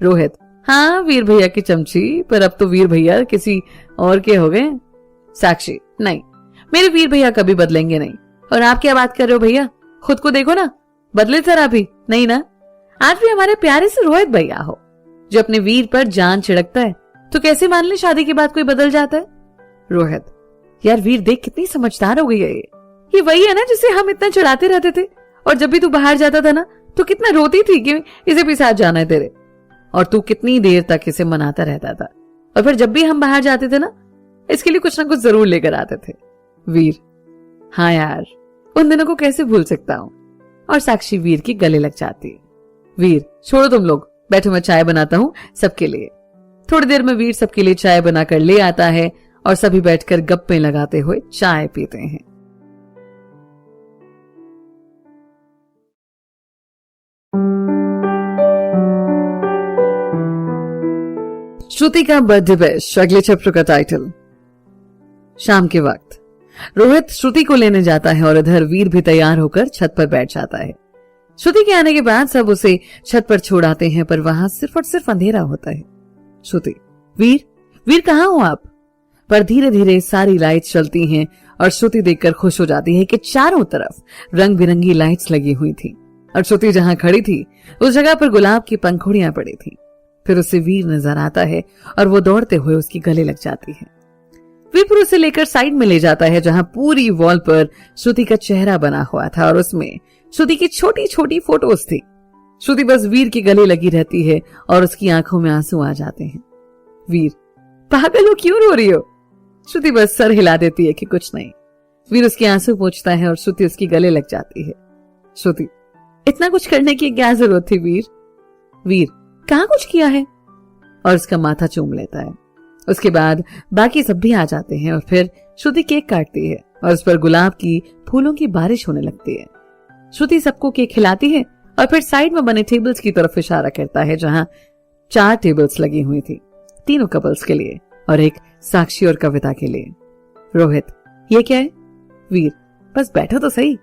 रोहित, हाँ वीर भैया की चमची, पर अब तो वीर भैया किसी और के हो गए। साक्षी, नहीं, मेरे वीर भैया कभी बदलेंगे नहीं। और आप क्या बात कर रहे हो भैया, खुद को देखो ना, बदले जरा भी नहीं ना। आज भी हमारे प्यारे से रोहित भैया हो जो अपने वीर पर जान छिड़कता है, तो कैसे मान ले शादी के बाद कोई बदल जाता है? रोहित, यार वीर देख कितनी समझदार हो गई है ये वही है ना जिसे हम इतना चिढ़ाते रहते थे, और जब भी तू बाहर जाता था ना तो कितना रोती थी कि इसे भी साथ जाना है तेरे, और तू कितनी देर तक इसे मनाता रहता था, और फिर जब भी हम बाहर जाते थे ना इसके लिए कुछ ना कुछ जरूर लेकर आते थे। वीर, हाँ यार, उन दिनों को कैसे भूल सकता हूँ। और साक्षी वीर की गले लग जाती है। वीर, छोड़ो तुम लोग, बैठो मैं चाय बनाता हूँ सबके लिए। थोड़ी देर में वीर सबके लिए चाय बनाकर ले आता है और सभी बैठकर गप्पे लगाते हुए चाय पीते हैं। श्रुति का बर्थडे बैश, अगले चैप्टर का टाइटल। शाम के वक्त रोहित श्रुति को लेने जाता है और इधर वीर भी तैयार होकर छत पर बैठ जाता है। श्रुति के आने के बाद सब उसे छत पर छोड़ आते हैं, पर वहां सिर्फ और सिर्फ अंधेरा होता है। श्रुति, वीर, वीर कहाँ हो आप? पर धीरे धीरे सारी लाइट्स चलती हैं और श्रुति देखकर खुश हो जाती है कि चारों तरफ रंग बिरंगी लाइट्स लगी हुई थी और श्रुति जहां खड़ी थी उस जगह पर गुलाब की पंखुड़ियां पड़ी थी। फिर उसे वीर नजर आता है और वो दौड़ते हुए उसके गले लग जाती है। वीर फिर उसे लेकर साइड में ले जाता है जहां पूरी वॉल पर श्रुति का चेहरा बना हुआ था और उसमें श्रुति की छोटी छोटी फोटोज थी। श्रुति बस वीर के गले लगी रहती है और उसकी आंखों में आंसू आ जाते हैं। वीर, पागल हो, क्यों रो रही हो? श्रुति बस सर हिला देती है कि कुछ नहीं। वीर उसके आंसू पोंछता है और श्रुति उसके गले लग जाती है। श्रुति, इतना कुछ करने की क्या जरूरत थी वीर? वीर, कहाँ कुछ किया है? और उसका माथा चूम लेता है। उसके बाद बाकी सब भी आ जाते हैं और फिर श्रुति केक काटती है और उस पर गुलाब की फूलों की बारिश होने लगती है। श्रुति सबको केक खिलाती है और फिर साइड में बने टेबल्स की तरफ इशारा करता है जहां 4 टेबल्स लगी हुई थी, तीनों कपल्स के लिए और एक साक्षी और कविता के लिए। रोहित, ये क्या है? वीर, बस बैठो तो सही।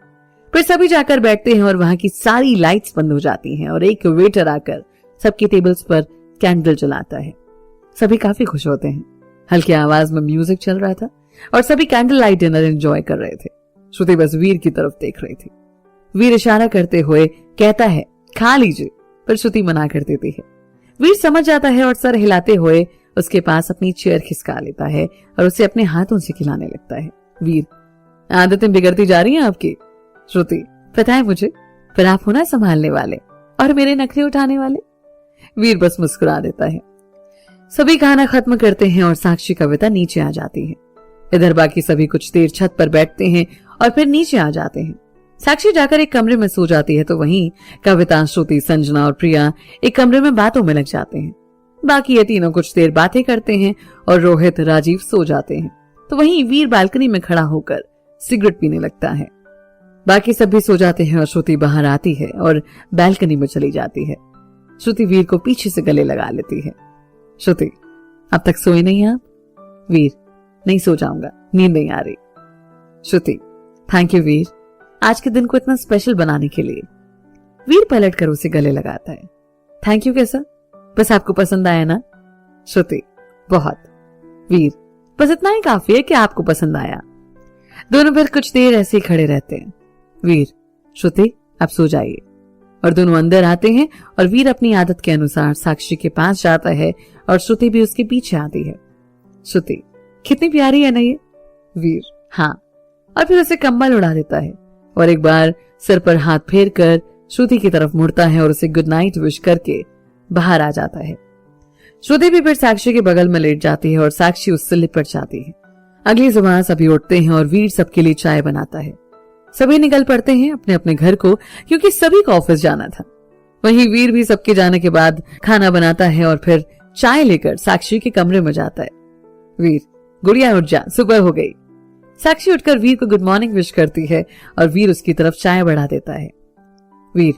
फिर सभी जाकर बैठते हैं और वहां की सारी लाइट्स बंद हो जाती हैं और एक वेटर आकर सबकी टेबल्स पर कैंडल जलाता है। सभी काफी खुश होते हैं। हल्की आवाज में म्यूजिक चल रहा था और सभी कैंडल लाइट डिनर एंजॉय कर रहे थे। श्रुति बस वीर की तरफ देख रही थी। वीर इशारा करते हुए कहता है, खा लीजिए, पर श्रुति मना कर देती है। वीर समझ जाता है और सर हिलाते हुए उसके पास अपनी चेयर खिसका लेता है और उसे अपने हाथों से खिलाने लगता है। वीर, आदतें बिगड़ती जा रही हैं आपकी। श्रुति, पता है मुझे, फिर आप हो ना संभालने वाले और मेरे नखरे उठाने वाले। वीर बस मुस्कुरा देता है। सभी खाना खत्म करते हैं और साक्षी कविता नीचे आ जाती है। इधर बाकी सभी कुछ देर छत पर बैठते हैं और फिर नीचे आ जाते हैं। साक्षी जाकर एक कमरे में सो जाती है तो वहीं कविता, श्रुति, संजना और प्रिया एक कमरे में बातों में लग जाते हैं। बाकी ये तीनों कुछ देर बातें करते हैं और रोहित, राजीव सो जाते हैं तो वहीं वीर बालकनी में खड़ा होकर सिगरेट पीने लगता है। बाकी सब भी सो जाते हैं और श्रुति बाहर आती है और बालकनी में चली जाती है। श्रुति वीर को पीछे से गले लगा लेती है। श्रुति, अब तक सोए नहीं आप? वीर, नहीं सो जाऊंगा, नींद नहीं आ रही। श्रुति, थैंक यू वीर, आज के दिन को इतना स्पेशल बनाने के लिए। वीर पलट कर उसे गले लगाता है। थैंक यू कैसा? बस आपको पसंद आया ना? श्रुति, बहुत। वीर, बस इतना ही काफी है कि आपको पसंद आया। दोनों फिर कुछ देर ऐसे ही खड़े रहते हैं। वीर, श्रुति, आप सो जाइए। और दोनों अंदर आते हैं और वीर अपनी आदत के अनुसार साक्षी के पास जाता है और श्रुति भी उसके पीछे आती है। श्रुति, कितनी प्यारी है ना ये? वीर, हाँ। और फिर उसे कंबल उड़ा देता है और एक बार सिर पर हाथ फेर कर श्रुति की तरफ मुड़ता है और उसे गुड नाइट विश करके बाहर आ जाता है। श्रुति भी फिर साक्षी के बगल में लेट जाती है और साक्षी उससे लिपट जाती है। अगली सुबह सभी उठते हैं और वीर सबके लिए चाय बनाता है। सभी निकल पड़ते हैं अपने अपने घर को क्योंकि सभी को ऑफिस जाना था। वहीं वीर भी सबके जाने के बाद खाना बनाता है और फिर चाय लेकर साक्षी के कमरे में जाता है। वीर, गुड़िया उठ जा, सुबह हो गई। साक्षी उठकर वीर को गुड मॉर्निंग विश करती है और वीर उसकी तरफ चाय बढ़ा देता है। वीर,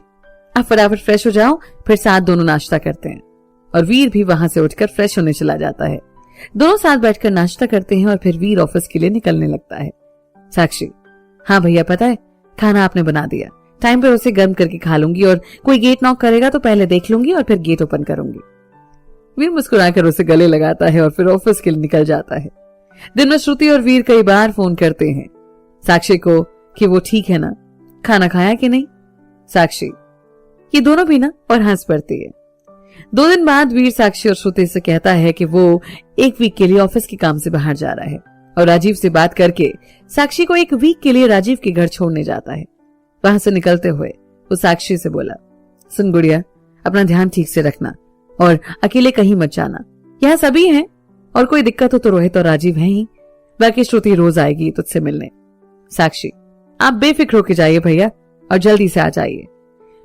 आप फटाफट फ्रेश हो जाओ, फिर साथ दोनों नाश्ता करते हैं। और वीर भी वहां से उठकर फ्रेश होने चला जाता है। दोनों साथ बैठकर नाश्ता करते हैं और फिर वीर ऑफिस के लिए निकलने लगता है। साक्षी, हाँ भैया, पता है खाना आपने बना दिया, टाइम पर उसे गर्म करके खा लूंगी और कोई गेट नॉक करेगा तो पहले देख लूंगी और फिर गेट ओपन करूंगी। वीर मुस्कुराकर उसे गले लगाता है और फिर ऑफिस के लिए निकल जाता है। दिन में श्रुति और वीर कई बार फोन करते हैं साक्षी को कि वो ठीक है ना, खाना खाया कि नहीं। साक्षी, ये दोनों भी ना, और हंस पड़ती है। 2 दिन बाद वीर साक्षी और श्रुति से कहता है कि वो 1 वीक के लिए ऑफिस के काम से बाहर जा रहा है और राजीव से बात करके साक्षी को 1 वीक के लिए राजीव के घर छोड़ने जाता है। वहां से निकलते हुए वो साक्षी से बोला, सुन गुड़िया, अपना ध्यान ठीक से रखना और अकेले कहीं मत जाना। यहाँ सभी हैं और कोई दिक्कत हो तो रोहित और राजीव हैं ही, बाकी श्रुति रोज आएगी तुझसे मिलने। साक्षी, आप बेफिक्र होके जाइए भैया और जल्दी से आ जाइए।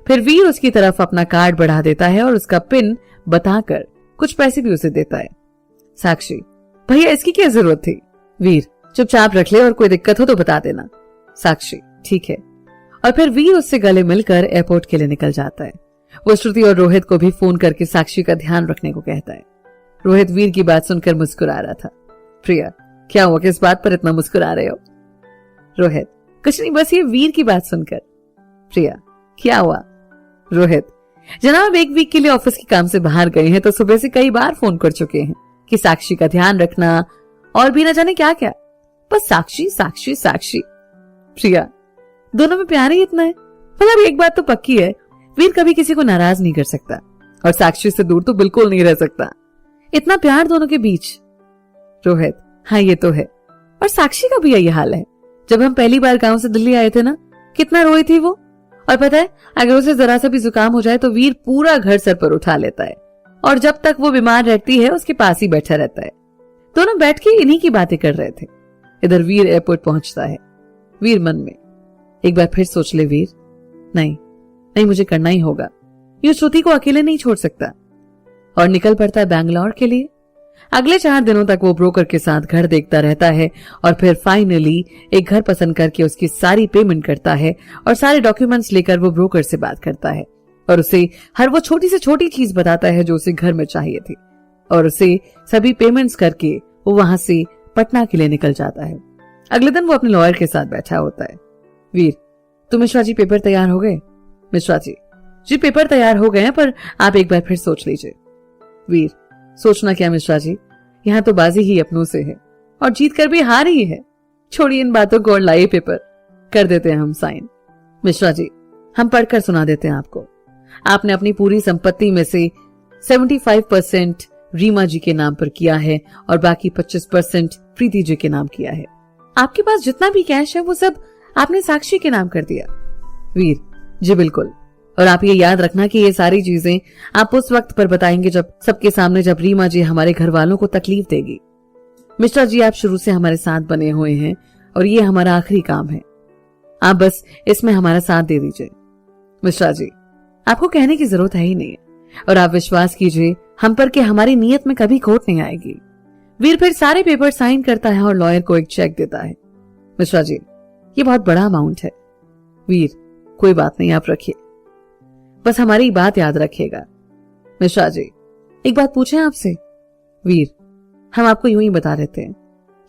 फिर वीर उसकी तरफ अपना कार्ड बढ़ा देता है और उसका पिन बताकर कुछ पैसे भी उसे देता है। साक्षी, भैया इसकी क्या जरूरत थी? वीर, चुपचाप रख ले और कोई दिक्कत हो तो बता देना। साक्षी, ठीक है। और फिर वीर उससे गले मिलकर एयरपोर्ट के लिए निकल जाता है। वो श्रुति और रोहित को भी फोन करके साक्षी का ध्यान रखने को कहता है। रोहित वीर की बात सुनकर मुस्कुरा रहा था। प्रिया, क्या हुआ, किस बात पर इतना मुस्कुरा रहे हो? रोहित, कुछ नहीं, बस ये वीर की बात सुनकर। प्रिया, क्या हुआ? रोहित, जनाब एक वीक के लिए ऑफिस के काम से बाहर गए हैं तो सुबह से कई बार फोन कर चुके हैं कि साक्षी का ध्यान रखना और भी न जाने क्या क्या, बस साक्षी साक्षी साक्षी। प्रिया, दोनों में प्यार ही इतना है। मतलब एक बात तो पक्की है, वीर कभी किसी को नाराज नहीं कर सकता और साक्षी से दूर तो बिल्कुल नहीं रह सकता। इतना प्यार दोनों के बीच। रोहित, हाँ ये तो है, और साक्षी का भी यही हाल है। जब हम पहली बार गांव से दिल्ली आए थे ना, कितना रोई थी वो। और पता है, अगर उसे जरा सा भी जुकाम हो जाए तो वीर पूरा घर सर पर उठा लेता है और जब तक वो बीमार रहती है उसके पास ही बैठा रहता है। दोनों बैठ के इन्हीं की बातें कर रहे थे। इधर वीर एयरपोर्ट पहुंचता है। वीर मन में, एक बार फिर सोच ले वीर, नहीं नहीं मुझे करना ही होगा, ये श्रुति को अकेले नहीं छोड़ सकता। और निकल पड़ता है बैंगलोर के लिए। अगले 4 दिनों तक वो ब्रोकर के साथ घर देखता रहता है और फिर फाइनली एक घर पसंद करके उसकी सारी पेमेंट करता है और सारे डॉक्यूमेंट्स लेकर वो ब्रोकर से बात करता है और उसे हर वो छोटी से छोटी चीज बताता है जो उसे घर में चाहिए थी और उसे सभी पेमेंट्स करके वो वहां से पटना के लिए निकल जाता है। अगले दिन वो अपने लॉयर के साथ बैठा होता है। वीर, तो मिश्रा जी पेपर तैयार हो गए? मिश्रा जी पेपर तैयार हो गए हैं, पर आप एक बार फिर सोच लीजिए। वीर, सोचना क्या मिश्रा जी, यहाँ तो बाजी ही अपनों से है और जीत कर भी हार ही है। छोड़िए इन बातों को और लाइए पेपर, कर देते हैं हम साइन। मिश्रा जी, हम पढ़कर सुना देते हैं आपको। आपने अपनी पूरी संपत्ति में से 75% रीमा जी के नाम पर किया है और बाकी 25% प्रीति जी के नाम किया है। आपके पास जितना भी कैश है वो सब आपने साक्षी के नाम कर दिया। वीर, जी बिल्कुल, और आप ये याद रखना कि ये सारी चीजें आप उस वक्त पर बताएंगे जब सबके सामने, जब रीमा जी हमारे घर वालों को तकलीफ देगी। मिश्रा जी, आप शुरू से हमारे साथ बने हुए हैं और ये हमारा आखिरी काम है, आप बस इसमें हमारा साथ दे दीजिए। मिश्रा जी, आपको कहने की जरूरत है ही नहीं और आप विश्वास कीजिए हम पर कि हमारी नीयत में कभी खोट नहीं आएगी। वीर फिर सारे पेपर साइन करता है और लॉयर को एक चेक देता है। मिश्रा जी, ये बहुत बड़ा अमाउंट है। वीर, कोई बात नहीं, आप रखिए, बस हमारी बात याद रखिएगा। मिश्रा जी, एक बात पूछें आपसे? वीर, हम आपको यूं ही बता देते हैं,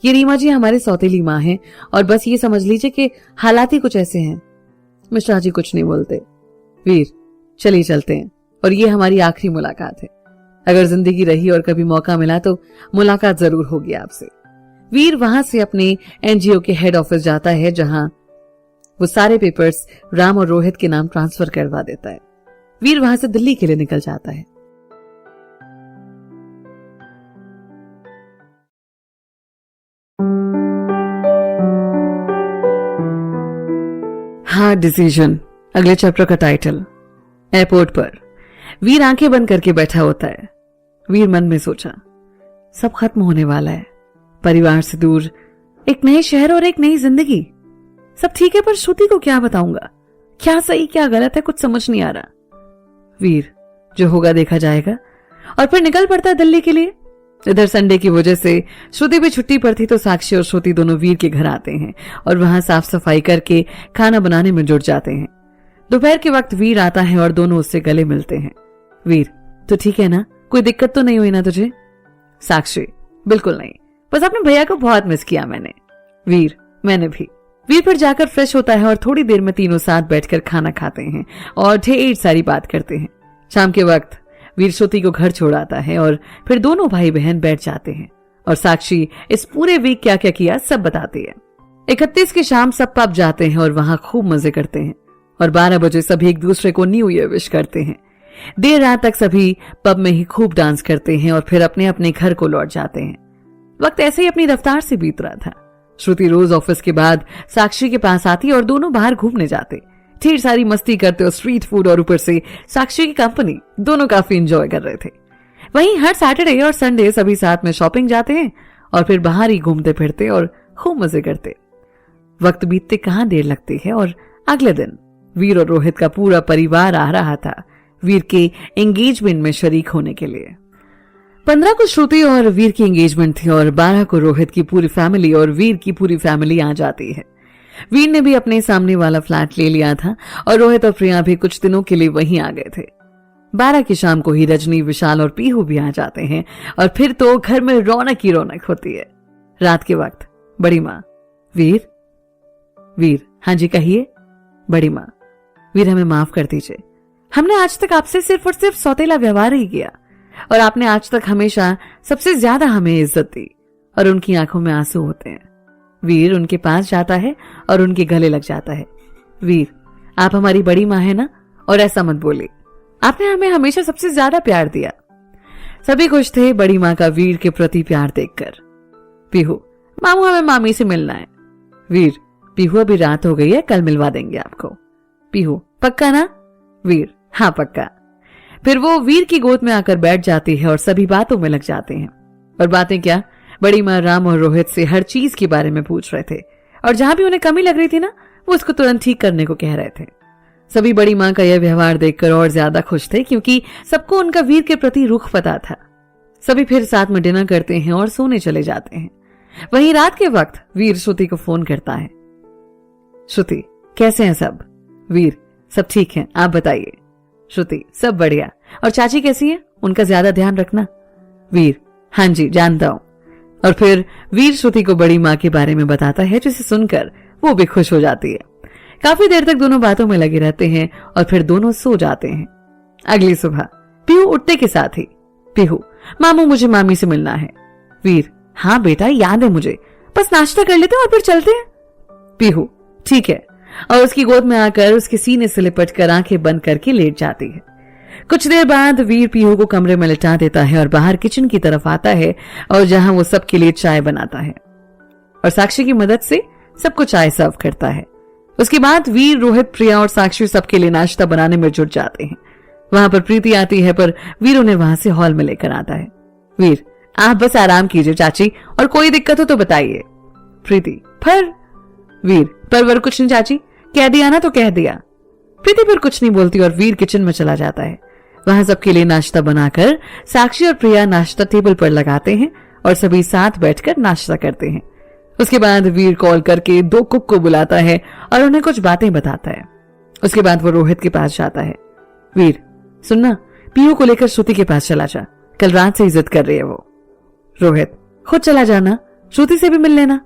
ये रीमा जी हमारे सौतेली माँ हैं और बस ये समझ लीजिए कि हालात ही कुछ ऐसे हैं। मिश्रा जी कुछ नहीं बोलते। वीर, चलिए चलते हैं और ये हमारी आखिरी मुलाकात है। अगर जिंदगी रही और कभी मौका मिला तो मुलाकात जरूर होगी आपसे। वीर वहां से अपने एनजीओ के हेड ऑफिस जाता है जहां वो सारे पेपर्स राम और रोहित के नाम ट्रांसफर करवा देता है। वीर वहां से दिल्ली के लिए निकल जाता है। हार्ड डिसीजन, अगले चैप्टर का टाइटल। एयरपोर्ट पर वीर आंखें बंद करके बैठा होता है। वीर मन में सोचा, सब खत्म होने वाला है, परिवार से दूर, एक नए शहर और एक नई जिंदगी। सब ठीक है, पर श्रुति को क्या बताऊंगा, क्या सही क्या गलत है, कुछ समझ नहीं आ रहा। वीर, जो होगा देखा जाएगा, और फिर निकल पड़ता है दिल्ली के लिए। इधर संडे की वजह से श्रुति भी छुट्टी पर थी तो साक्षी और श्रुति दोनों वीर के घर आते हैं और वहां साफ सफाई करके खाना बनाने में जुट जाते हैं। दोपहर के वक्त वीर आता है और दोनों उससे गले मिलते हैं। वीर, तो ठीक है ना, कोई दिक्कत तो नहीं हुई ना तुझे? साक्षी, बिल्कुल नहीं, बस अपने भैया को बहुत मिस किया मैंने। वीर, मैंने भी। वीर फिर जाकर फ्रेश होता है और थोड़ी देर में तीनों साथ बैठकर खाना खाते हैं और ढेर सारी बात करते हैं। शाम के वक्त वीर श्रुति को घर छोड़ आता है और फिर दोनों भाई बहन बैठ जाते हैं और साक्षी इस पूरे वीक क्या क्या किया सब बताती है। 31 की शाम सब पब जाते हैं और वहां खूब मजे करते हैं और 12 बजे सभी एक दूसरे को न्यू ईयर विश करते हैं। देर रात तक सभी पब में ही खूब डांस करते हैं और फिर अपने अपने घर को लौट जाते हैं। वक्त ऐसे ही अपनी रफ्तार से बीत रहा था। श्रुति रोज ऑफिस के बाद साक्षी के पास आती और दोनों बाहर घूमने जाते, ढेर सारी मस्ती करते और स्ट्रीट फूड और ऊपर से साक्षी की कंपनी, दोनों काफी एंजॉय कर रहे थे। वहीं हर सैटरडे और संडे सभी साथ में शॉपिंग जाते हैं और फिर बाहर ही घूमते फिरते और खूब मजे करते। वक्त बीतते कहां देर लगती है और अगले दिन वीर और रोहित का पूरा परिवार आ रहा था वीर के एंगेजमेंट में शरीक होने के लिए। 15 को श्रुति और वीर की एंगेजमेंट थी और 12 को रोहित की पूरी फैमिली और वीर की पूरी फैमिली आ जाती है। वीर ने भी अपने सामने वाला फ्लैट ले लिया था और रोहित और प्रिया भी कुछ दिनों के लिए वहीं आ गए थे। 12 की शाम को ही रजनी, विशाल और पीहू भी आ जाते हैं और फिर तो घर में रौनक ही रौनक होती है। रात के वक्त बड़ी माँ, वीर, हाँ जी कहिए। बड़ी माँ, वीर हमें माफ कर दीजिए, हमने आज तक आपसे सिर्फ और सिर्फ सौतेला व्यवहार ही किया और आपने आज तक हमेशा सबसे ज्यादा हमें इज्जत दी। और उनकी आंखों में आंसू होते हैं। वीर उनके पास जाता है और उनके गले लग जाता है। वीर, आप हमारी बड़ी माँ है ना, और ऐसा मत बोलिए। आपने हमें हमेशा सबसे ज्यादा प्यार दिया। सभी खुश थे बड़ी माँ का वीर के प्रति प्यार देखकर। पीहू, मामू हमें मामी से मिलना है। वीर, पीहू अभी रात हो गई है, कल मिलवा देंगे आपको। पीहू, पक्का ना? वीर, हाँ पक्का। फिर वो वीर की गोद में आकर बैठ जाती है और सभी बातों में लग जाते हैं। और बातें क्या, बड़ी माँ राम और रोहित से हर चीज के बारे में पूछ रहे थे और जहां भी उन्हें कमी लग रही थी ना, वो उसको तुरंत ठीक करने को कह रहे थे। सभी बड़ी माँ का यह व्यवहार देखकर और ज्यादा खुश थे क्योंकि सबको उनका वीर के प्रति रुख पता था। सभी फिर साथ में डिनर करते हैं और सोने चले जाते हैं। वहीं रात के वक्त वीर श्रुति को फोन करता है। श्रुति, कैसे हैं सब? वीर, सब ठीक है, आप बताइए। श्रुति, सब बढ़िया। और चाची कैसी है? उनका ज्यादा ध्यान रखना। वीर, हाँ जी जानता हूं। और फिर वीर श्रुति को बड़ी माँ के बारे में बताता है, जिसे सुनकर वो भी खुश हो जाती है। काफी देर तक दोनों बातों में लगे रहते हैं और फिर दोनों सो जाते हैं। अगली सुबह पीहू उठते के साथ ही, पीहू, मामू मुझे मामी से मिलना है। वीर, हाँ बेटा याद है मुझे, बस नाश्ता कर लेते हैं और फिर चलते हैं। पीहू, ठीक है। और उसकी गोद में आकर उसके सीने से लिपट कर आंखें बंद करके लेट जाती है। कुछ देर बाद वीर पीहू को कमरे में लिटा देता है और बाहर किचन की तरफ आता है और जहां वो सबके लिए चाय बनाता है और साक्षी की मदद से सबको चाय सर्व करता है। उसके बाद वीर, रोहित, प्रिया और साक्षी सबके लिए नाश्ता बनाने में जुट जाते हैं। वहां पर प्रीति आती है पर वीर उन्हें वहां से हॉल में लेकर आता है। वीर, आप बस आराम कीजिए चाची, और कोई दिक्कत हो तो बताइए। प्रीति, पर वीर, पर कुछ नहीं चाची, कह दिया ना तो कह दिया। प्रीति फिर कुछ नहीं बोलती और वीर किचन में चला जाता है। वहां सबके लिए नाश्ता बनाकर साक्षी और प्रिया नाश्ता टेबल पर लगाते हैं और सभी साथ बैठकर नाश्ता करते हैं। उसके बाद वीर कॉल करके 2 कुक को बुलाता है और उन्हें कुछ बातें बताता है। उसके बाद वो रोहित के पास जाता है। वीर, सुनना, पीहू को लेकर श्रुति के पास चला जा, कल रात से इज्जत कर रही है वो। रोहित, खुद चला जाना, श्रुति से भी मिल लेना।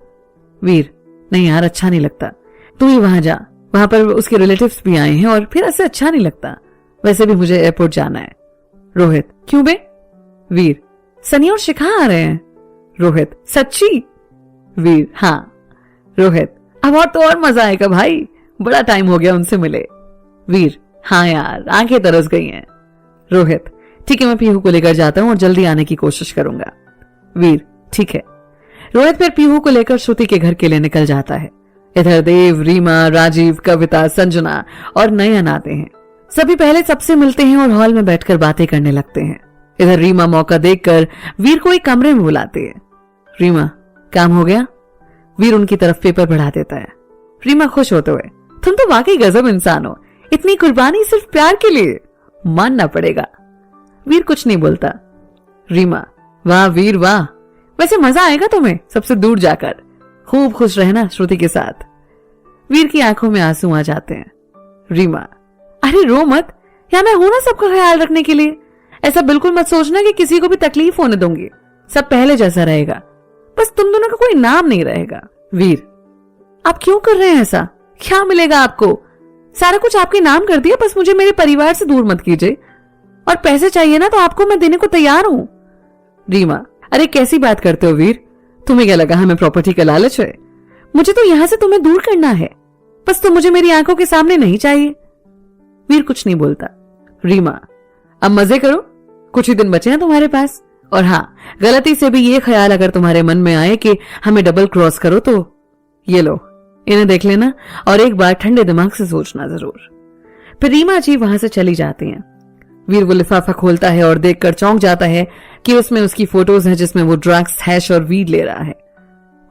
वीर, नहीं यार, अच्छा नहीं लगता, तू ही वहां जा, वहां पर उसके रिलेटिव्स भी आए हैं और फिर ऐसे अच्छा नहीं लगता। वैसे भी मुझे एयरपोर्ट जाना है। रोहित, क्यों बे? वीर, सनी और शिखा आ रहे हैं। रोहित, सच्ची? वीर, हाँ। रोहित, अब और मजा आएगा भाई, बड़ा टाइम हो गया उनसे मिले। वीर, हाँ यार, आंखें तरस गई हैं। रोहित, ठीक है, मैं पीहू को लेकर जाता हूं और जल्दी आने की कोशिश करूंगा। वीर, ठीक है। रोहित फिर पीहू को लेकर श्रुति के घर के लिए निकल जाता है। इधर देव, रीमा, राजीव, कविता, संजना और नयन आते हैं। सभी पहले सबसे मिलते हैं और हॉल में बैठकर बातें करने लगते हैं। इधर रीमा मौका देखकर वीर को एक कमरे में बुलाती है। रीमा, काम हो गया? वीर उनकी तरफ पेपर बढ़ा देता है। रीमा खुश होते हुए, तुम तो वाकई गजब इंसान हो, इतनी कुर्बानी सिर्फ प्यार के लिए, मानना पड़ेगा। वीर कुछ नहीं बोलता। रीमा, वाह वीर वाह, वैसे मजा आएगा तुम्हें सबसे दूर जाकर, खूब खुश रहना श्रुति के साथ। वीर की आंखों में आंसू आ जाते हैं। रीमा, अरे रो मत, या मैं हूं ना सबका ख्याल रखने के लिए, ऐसा बिल्कुल मत सोचना कि किसी को भी तकलीफ होने दूंगी, सब पहले जैसा रहेगा, बस तुम दोनों का कोई नाम नहीं रहेगा। वीर, आप क्यों कर रहे हैं ऐसा? क्या मिलेगा आपको? सारा कुछ आपके नाम कर दिया, बस मुझे मेरे परिवार से दूर मत कीजिए, और पैसे चाहिए ना तो आपको मैं देने को तैयार हूं। रीमा, अरे कैसी बात करते हो वीर, तुम्हें क्या लगा हमें प्रॉपर्टी का लालच है? मुझे तो यहां से तुम्हें दूर करना है, बस तुम मुझे मेरी आंखों के सामने नहीं चाहिए। वीर कुछ नहीं बोलता। रीमा, अब मजे करो, कुछ ही दिन बचे हैं तुम्हारे पास, और हाँ, गलती से भी ये ख्याल अगर तुम्हारे मन में आए कि हमें डबल क्रॉस करो तो ये लो, इन्हें देख लेना और एक बार ठंडे दिमाग से सोचना जरूर। फिर रीमा जी वहां से चली जाती हैं। वीर वो लिफाफा खोलता है और देखकर चौंक जाता है कि उसमें उसकी फोटोज हैं जिसमें वो ड्रग्स, हैश और वीड ले रहा है।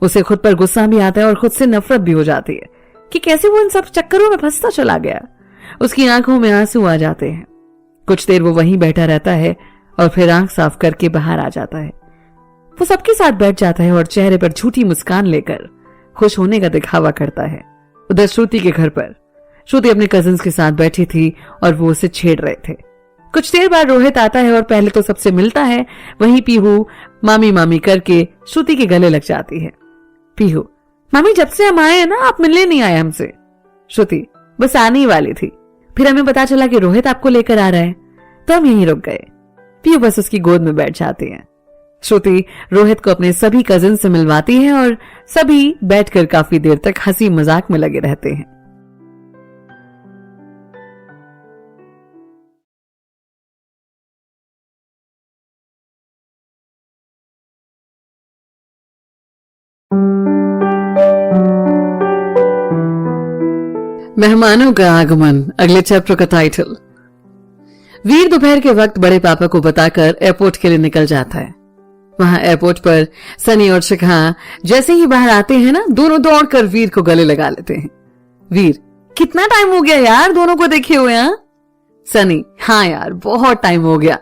उसे खुद पर गुस्सा भी आता है और खुद से नफरत भी हो जाती है कि कैसे वो इन सब चक्करों में फंसता चला गया। उसकी आंखों में आंसू आ जाते हैं। कुछ देर वो वहीं बैठा रहता है और फिर आंख साफ करके बाहर आ जाता है। वो सबके साथ बैठ जाता है और चेहरे पर झूठी मुस्कान लेकर खुश होने का दिखावा करता है। उधर श्रुति के घर पर श्रुति अपने कजिन्स के साथ बैठी थी और वो उसे छेड़ रहे थे। कुछ देर बाद रोहित आता है और पहले तो सबसे मिलता है, वहीं पीहू मामी मामी करके श्रुति के गले लग जाती है। पीहू, मामी जब से हम आए हैं ना आप मिलने नहीं आए हमसे। श्रुति, बस आने ही वाली थी, फिर हमें पता चला कि रोहित आपको लेकर आ रहा है, तो हम यहीं रुक गए। पीयू बस उसकी गोद में बैठ जाती है। श्रुति रोहित को अपने सभी कजिन से मिलवाती है और सभी बैठकर काफी देर तक हंसी मजाक में लगे रहते हैं। मेहमानों का आगमन, अगले चैप्टर का टाइटल। वीर दोपहर के वक्त बड़े पापा को बताकर एयरपोर्ट के लिए निकल जाता है। वहां एयरपोर्ट पर सनी और शिखा जैसे ही बाहर आते हैं ना, दोनों दौड़कर वीर को गले लगा लेते हैं। वीर, कितना टाइम हो गया यार दोनों को देखे हुए। सनी, हाँ यार बहुत टाइम हो गया,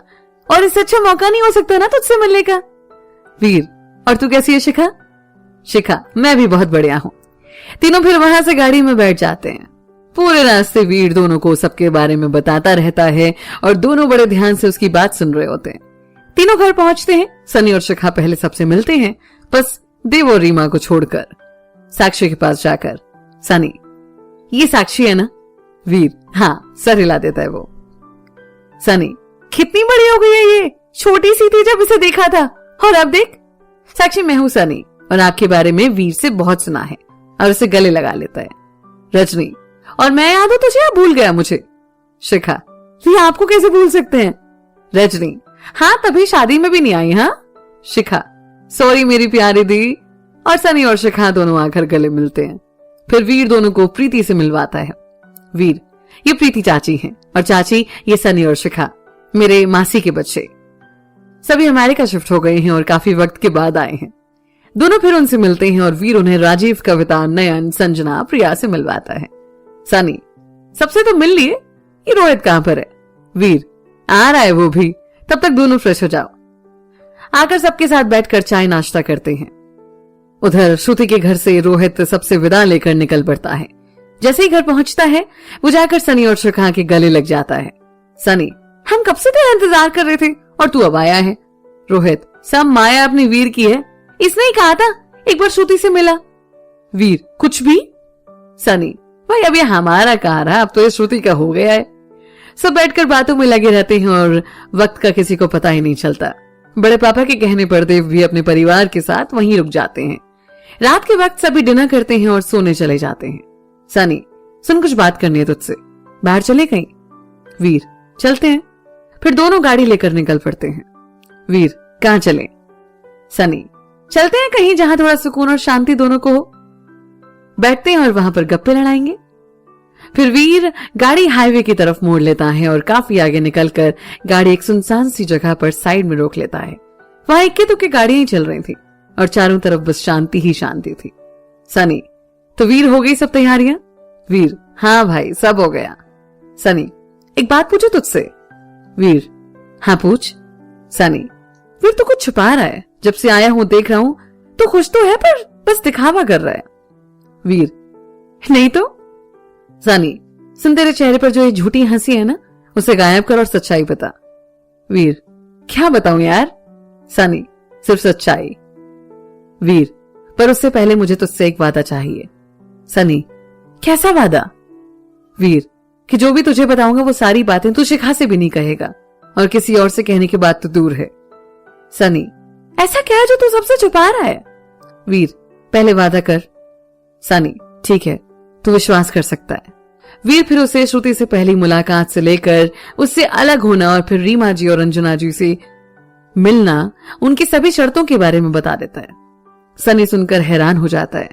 और इससे अच्छा मौका नहीं हो सकता ना तुझसे मिलने का। वीर, और तू कैसी है शिखा? शिखा, मैं भी बहुत बढ़िया हूं। तीनों फिर वहां से गाड़ी में बैठ जाते हैं। पूरे रास्ते वीर दोनों को सबके बारे में बताता रहता है और दोनों बड़े ध्यान से उसकी बात सुन रहे होते हैं। तीनों घर पहुंचते हैं। सनी और शिखा पहले सबसे मिलते हैं, बस देव और रीमा को छोड़कर। साक्षी के पास जाकर, सनी, ये साक्षी है ना? वीर, हाँ, सर हिला देता है वो। सनी, कितनी बड़ी हो गई है ये, छोटी सी थी जब इसे देखा था, और अब देख। साक्षी, मैं हूं सनी, और आपके बारे में वीर से बहुत सुना है, और उसे गले लगा लेता है। रजनी, और मैं याद हूं तुझे या भूल गया मुझे? शिखा, ये आपको कैसे भूल सकते हैं? रजनी, हाँ तभी शादी में भी नहीं आई। हाँ। शिखा, सॉरी मेरी प्यारी दी। और सनी और शिखा दोनों आकर गले मिलते हैं। फिर वीर दोनों को प्रीति से मिलवाता है। वीर, ये प्रीति चाची हैं, और चाची ये सनी और शिखा, मेरे मासी के बच्चे। सभी अमेरिका शिफ्ट हो गए हैं और काफी वक्त के बाद आए हैं। दोनों फिर उनसे मिलते हैं और वीर उन्हें राजीव, कविता, नयन, संजना, प्रिया से मिलवाता है। सनी, सबसे तो मिल लिए, ये रोहित कहां पर है? वीर, आ रहा है वो भी, तब तक दोनों फ्रेश हो जाओ। आकर सबके साथ बैठकर चाय नाश्ता करते हैं। उधर श्रुति के घर से रोहित सबसे विदा लेकर निकल पड़ता है। जैसे ही घर पहुंचता है, वो जाकर सनी और शिखा के गले लग जाता है। सनी, हम कब से तेरा इंतजार कर रहे थे, और तू अब आया है। रोहित, सब माया अपनी वीर की है, इसने ही कहा था एक बार श्रुति से मिला। वीर, कुछ भी? सनी, भाई अब ये हमारा कहा रहा, अब तो ये श्रुति का हो गया है। सब बैठकर बातों में लगे रहते हैं और वक्त का किसी को पता ही नहीं चलता। बड़े पापा के कहने पर देव भी अपने परिवार के साथ वहीं रुक जाते हैं। रात के वक्त सभी डिनर करते हैं और सोने चले जाते हैं। सनी, सुन, कुछ बात करनी है तुझसे, बाहर चले कहीं? वीर, चलते हैं। फिर दोनों गाड़ी लेकर निकल पड़ते हैं। वीर, कहां चले? सनी, चलते हैं कहीं जहां थोड़ा सुकून और शांति दोनों को हो। बैठते हैं और वहां पर गप्पे लड़ाएंगे। फिर वीर गाड़ी हाईवे की तरफ मोड़ लेता है और काफी आगे निकलकर गाड़ी एक सुनसान सी जगह पर साइड में रोक लेता है। वहां इक्के दुक्के गाड़ियां ही चल रही थी और चारों तरफ बस शांति ही शांति थी। सनी, तो वीर हो गई सब तैयारियां? वीर, हाँ भाई सब हो गया। सनी, एक बात पूछो तुझसे? वीर, हाँ पूछ। सनी, वीर तो कुछ छुपा रहा है, जब से आया हूं देख रहा हूं तो खुश तो है पर बस दिखावा कर रहा है। वीर, नहीं तो? सनी, सुन, तेरे चेहरे पर जो ये झूठी हंसी है ना, उसे गायब कर और सच्चाई बता। वीर, क्या बताऊं यार? सनी, सिर्फ सच्चाई। वीर, पर उससे पहले मुझे तुझसे एक वादा चाहिए। सनी, कैसा वादा? वीर, कि जो भी तुझे बताऊंगा वो सारी बातें तू शिखा से भी नहीं कहेगा, और किसी और से कहने की बात तो दूर है। सनी, ऐसा क्या है जो तू सबसे छुपा रहा है? वीर, पहले वादा कर। सनी, ठीक है, तू विश्वास कर सकता है। वीर फिर उसे श्रुति से पहली मुलाकात से लेकर उससे अलग होना और फिर रीमा जी और अंजना जी से मिलना, उनकी सभी शर्तों के बारे में बता देता है। सनी सुनकर हैरान हो जाता है।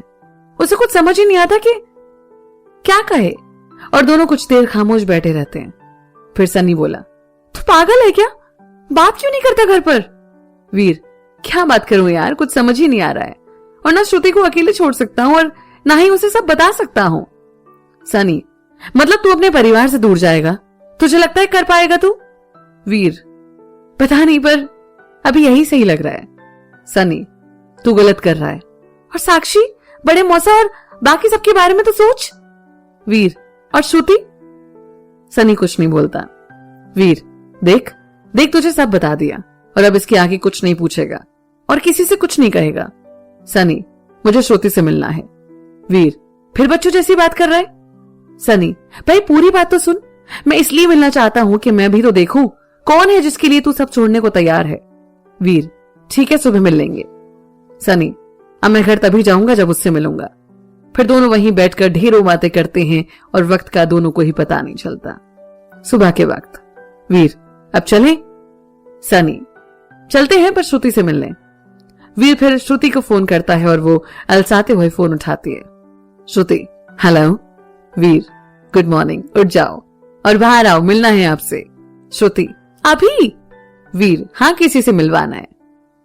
उसे कुछ समझ ही नहीं आता कि क्या कहे, और दोनों कुछ देर खामोश बैठे रहते हैं। फिर सनी बोला, तू पागल है क्या? बात क्यों नहीं करता घर पर? वीर, क्या बात करूं यार, कुछ समझ ही नहीं आ रहा है, और ना श्रुति को अकेले छोड़ सकता हूं और ना ही उसे सब बता सकता हूं। सनी, मतलब तू अपने परिवार से दूर जाएगा? तुझे लगता है कर पाएगा तू? वीर, पता नहीं, पर अभी यही सही लग रहा है। सनी, तू गलत कर रहा है। और साक्षी, बड़े मौसा और बाकी सबके बारे में तो सोच। वीर, और श्रुति? सनी कुछ नहीं बोलता। वीर, देख देख, तुझे सब बता दिया, और अब इसके आगे कुछ नहीं पूछेगा और किसी से कुछ नहीं कहेगा। सनी, मुझे श्रुति से मिलना है। वीर, फिर बच्चों जैसी बात कर रहा है? सनी, भाई पूरी बात तो सुन, मैं इसलिए मिलना चाहता हूं कि मैं भी तो देखूं कौन है जिसके लिए तू सब छोड़ने को तैयार है। वीर, ठीक है, सुबह मिल लेंगे। सनी, अब मैं घर तभी जाऊंगा जब उससे मिलूंगा। फिर दोनों वहीं बैठकर ढेरों बातें करते हैं और वक्त का दोनों को ही पता नहीं चलता। सुबह के वक्त। वीर, अब चलें? सनी, चलते हैं पर श्रुति से मिलने। वीर फिर श्रुति को फोन करता है और वो अलसाते हुए फोन उठाती है। श्रुति, हेलो। वीर, गुड मॉर्निंग, उठ जाओ और बाहर आओ, मिलना है आपसे। श्रुति, अभी? वीर, हाँ, किसी से मिलवाना है।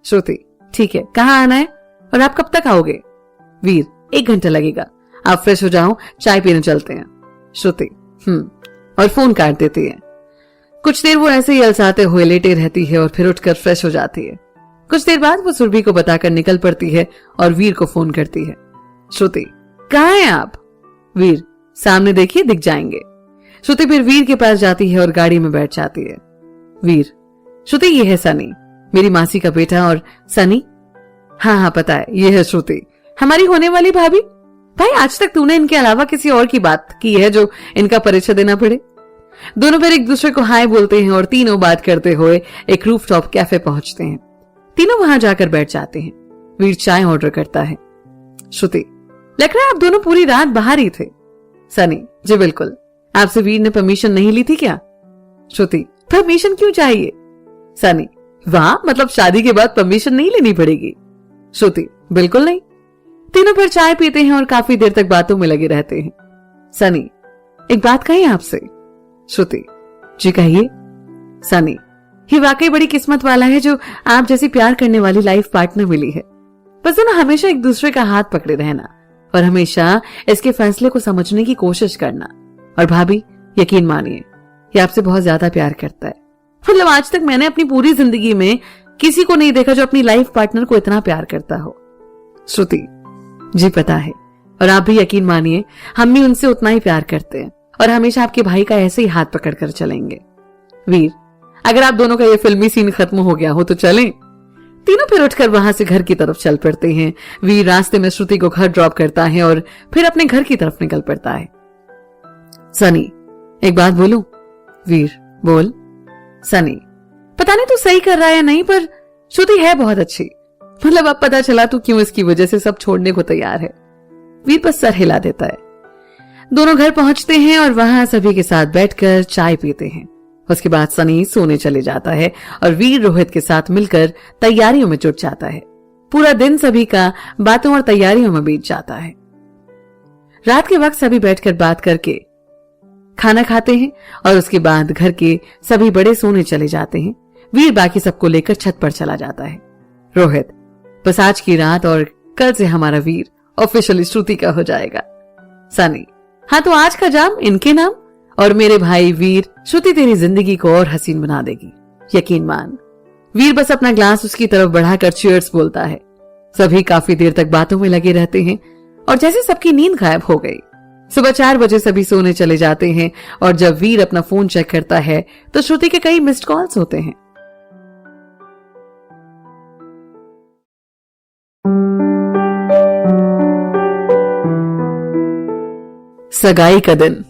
श्रुति, ठीक है, कहाँ आना है और आप कब तक आओगे? वीर, 1 घंटा लगेगा, आप फ्रेश हो जाओ, चाय पीने चलते हैं। श्रुति, और फोन काट देती है। कुछ देर वो ऐसे ही अलसाते हुए लेटे रहती है और फिर उठकर फ्रेश हो जाती है। कुछ देर बाद वो सुरभि को बताकर निकल पड़ती है और वीर को फोन करती है। श्रुति, कहाँ हैं आप? वीर, सामने देखिए, दिख जाएंगे। श्रुति फिर वीर के पास जाती है और गाड़ी में बैठ जाती है। वीर, श्रुति, ये है सनी, मेरी मासी का बेटा। और सनी? हाँ, पता है, ये है श्रुति, हमारी होने वाली भाभी। भाई, आज तक तूने इनके अलावा किसी और की बात की है जो इनका परिचय देना पड़े? दोनों फिर एक दूसरे को हाय बोलते हैं और तीनों बात करते हुए एक रूफटॉप कैफे पहुंचते हैं। तीनों वहां जाकर बैठ जाते हैं। वीर चाय ऑर्डर करता है। श्रुति, लग रहा है आप दोनों पूरी रात बाहर ही थे। सनी, जी बिल्कुल, आपसे वीर ने परमिशन नहीं ली थी क्या? श्रुति, परमिशन क्यों चाहिए? सनी, वाह, मतलब शादी के बाद परमिशन नहीं लेनी पड़ेगी? श्रुति, बिल्कुल नहीं। तीनों फिर चाय पीते हैं और काफी देर तक बातों में लगे रहते हैं। सनी, एक बात कही आपसे? श्रुति, जी कहिए। सनी, ये वाकई बड़ी किस्मत वाला है जो आप जैसी प्यार करने वाली लाइफ पार्टनर मिली है। बस दोनों हमेशा एक दूसरे का हाथ पकड़े रहना और हमेशा इसके फैसले को समझने की कोशिश करना। और भाभी, यकीन मानिए, ये आपसे बहुत ज्यादा प्यार करता है। मतलब आज तक मैंने अपनी पूरी जिंदगी में किसी को नहीं देखा जो अपनी लाइफ पार्टनर को इतना प्यार करता हो। श्रुति, जी पता है, और आप भी यकीन मानिए, हम भी उनसे उतना ही प्यार करते हैं और हमेशा आपके भाई का ऐसे ही हाथ पकड़कर चलेंगे। वीर, अगर आप दोनों का ये फिल्मी सीन खत्म हो गया हो तो चलें। तीनों फिर उठकर वहां से घर की तरफ चल पड़ते हैं। वीर रास्ते में श्रुति को घर ड्रॉप करता है और फिर अपने घर की तरफ निकल पड़ता है। सनी, एक बात बोलूं? वीर, बोल। सनी, पता नहीं तू सही कर रहा है या नहीं, पर श्रुति है बहुत अच्छी। मतलब अब पता चला तू क्यों इसकी वजह से सब छोड़ने को तैयार है। वीर बस सर हिला देता है। दोनों घर पहुंचते हैं और वहां सभी के साथ बैठकर चाय पीते हैं। उसके बाद सनी सोने चले जाता है और वीर रोहित के साथ मिलकर तैयारियों में जुट जाता है। पूरा दिन सभी का बातों और तैयारियों में बीत जाता है। रात के वक्त सभी बैठकर बात करके खाना खाते हैं और उसके बाद घर के सभी बड़े सोने चले जाते हैं। वीर बाकी सबको लेकर छत पर चला जाता है। रोहित, बस आज की रात और कल से हमारा वीर ऑफिशियली श्रुति का हो जाएगा। सनी, हाँ, तो आज का जाम इनके नाम, और मेरे भाई वीर, श्रुति तेरी जिंदगी को और हसीन बना देगी, यकीन मान। वीर बस अपना ग्लास उसकी तरफ बढ़ाकर चीयर्स बोलता है। सभी काफी देर तक बातों में लगे रहते हैं और जैसे सबकी नींद गायब हो गई। सुबह 4 बजे सभी सोने चले जाते हैं और जब वीर अपना फोन चेक करता है तो श्रुति के कई मिस्ड कॉल्स होते हैं। सगाई का दिन,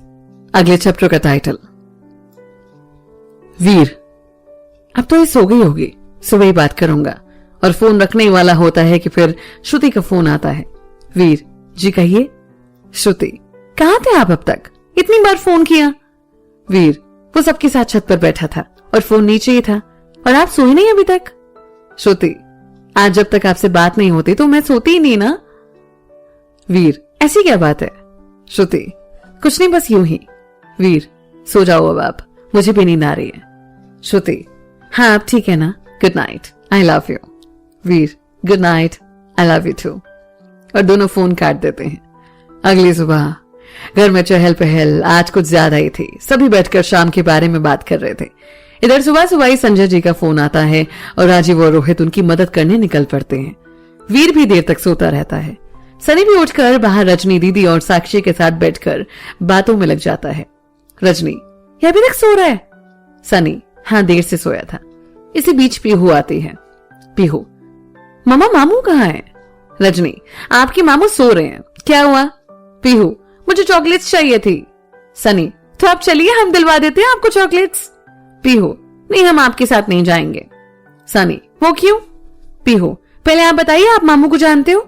अगले चैप्टर का टाइटल। वीर, अब तो ये सो गई होगी, सुबह ही बात करूंगा। और फोन रखने ही वाला होता है कि फिर श्रुति का फोन आता है। वीर, जी कहिए। श्रुति, कहाँ थे आप अब तक? इतनी बार फोन किया। वीर, वो सबके साथ छत पर बैठा था और फोन नीचे ही था, और आप सोए नहीं अभी तक? श्रुति, आज जब तक आपसे बात नहीं होती तो मैं सोती ही नहीं ना। वीर, ऐसी क्या बात है? श्रुति, कुछ नहीं, बस यूं ही। वीर, सो जाओ अब आप, मुझे भी नींद आ रही है। श्रुति, हाँ आप ठीक है ना? Good night, I love you. Veer, good night, I love you too. और दोनों फोन काट देते हैं। अगली सुबह घर में चहल पहल आज कुछ ज्यादा ही थी। सभी बैठकर शाम के बारे में बात कर रहे थे। इधर सुबह सुबह ही संजय जी का फोन आता है और राजीव और रोहित उनकी मदद करने निकल पड़ते हैं। वीर भी देर तक सोता रहता है। सनी भी उठकर बाहर रजनी दीदी और साक्षी के साथ बैठकर बातों में लग जाता है। रजनी, ये अभी तक सो रहा है? सनी, हाँ देर से सोया था। इसी बीच पीहू आती है। पीहू, मामा मामू कहाँ है? रजनी, आपके मामू सो रहे हैं। क्या हुआ? पीहू, मुझे चॉकलेट्स चाहिए थी। सनी, तो आप चलिए, हम दिलवा देते हैं आपको चॉकलेट्स। पीहू, नहीं हम आपके साथ नहीं जाएंगे। सनी, वो क्यों? पीहू, पहले आप बताइए, आप मामू को जानते हो?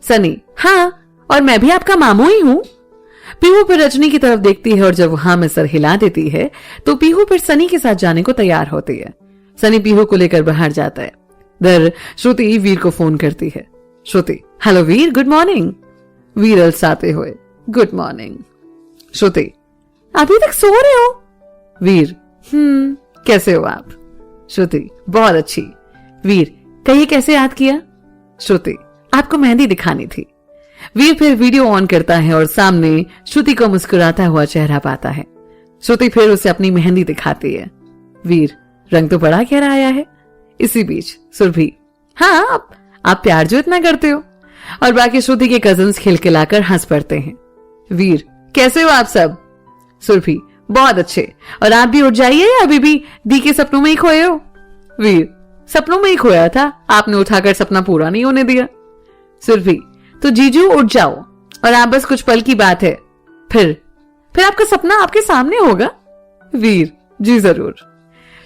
सनी, हाँ, और मैं भी आपका मामू ही हूं। पीहू फिर रजनी की तरफ देखती है और जब हाँ में सर हिला देती है तो पीहू फिर सनी के साथ जाने को तैयार होती है। सनी पीहू को लेकर बाहर जाता है। दर श्रुति वीर को फोन करती है। श्रुति, हेलो वीर, गुड मॉर्निंग। वीर अलसाते हुए, गुड मॉर्निंग। श्रुति, अभी तक सो रहे हो? वीर, कैसे हो आप? श्रुति, बहुत अच्छी। वीर, कहिए कैसे याद किया? श्रुति, आपको मेहंदी दिखानी थी। वीर फिर वीडियो ऑन करता है और सामने श्रुति को मुस्कुराता हुआ चेहरा पाता है। श्रुति फिर उसे अपनी मेहंदी दिखाती है। वीर, रंग तो बड़ा गहरा आया है। इसी बीच सुरभि, हाँ आप प्यार जो इतना करते हो। और बाकी श्रुति के कजिन्स खिलखिलाकर हंस पड़ते हैं। वीर, कैसे हो आप सब? सुरभि, बहुत अच्छे। और आप भी उठ जाइए या अभी भी दी के सपनों में ही खोए हो? वीर, सपनों में ही खोया था, आपने उठाकर सपना पूरा नहीं होने दिया। सुरभि, तो जीजू उठ जाओ और आप बस कुछ पल की बात है, फिर आपका सपना आपके सामने होगा। वीर, जी जरूर।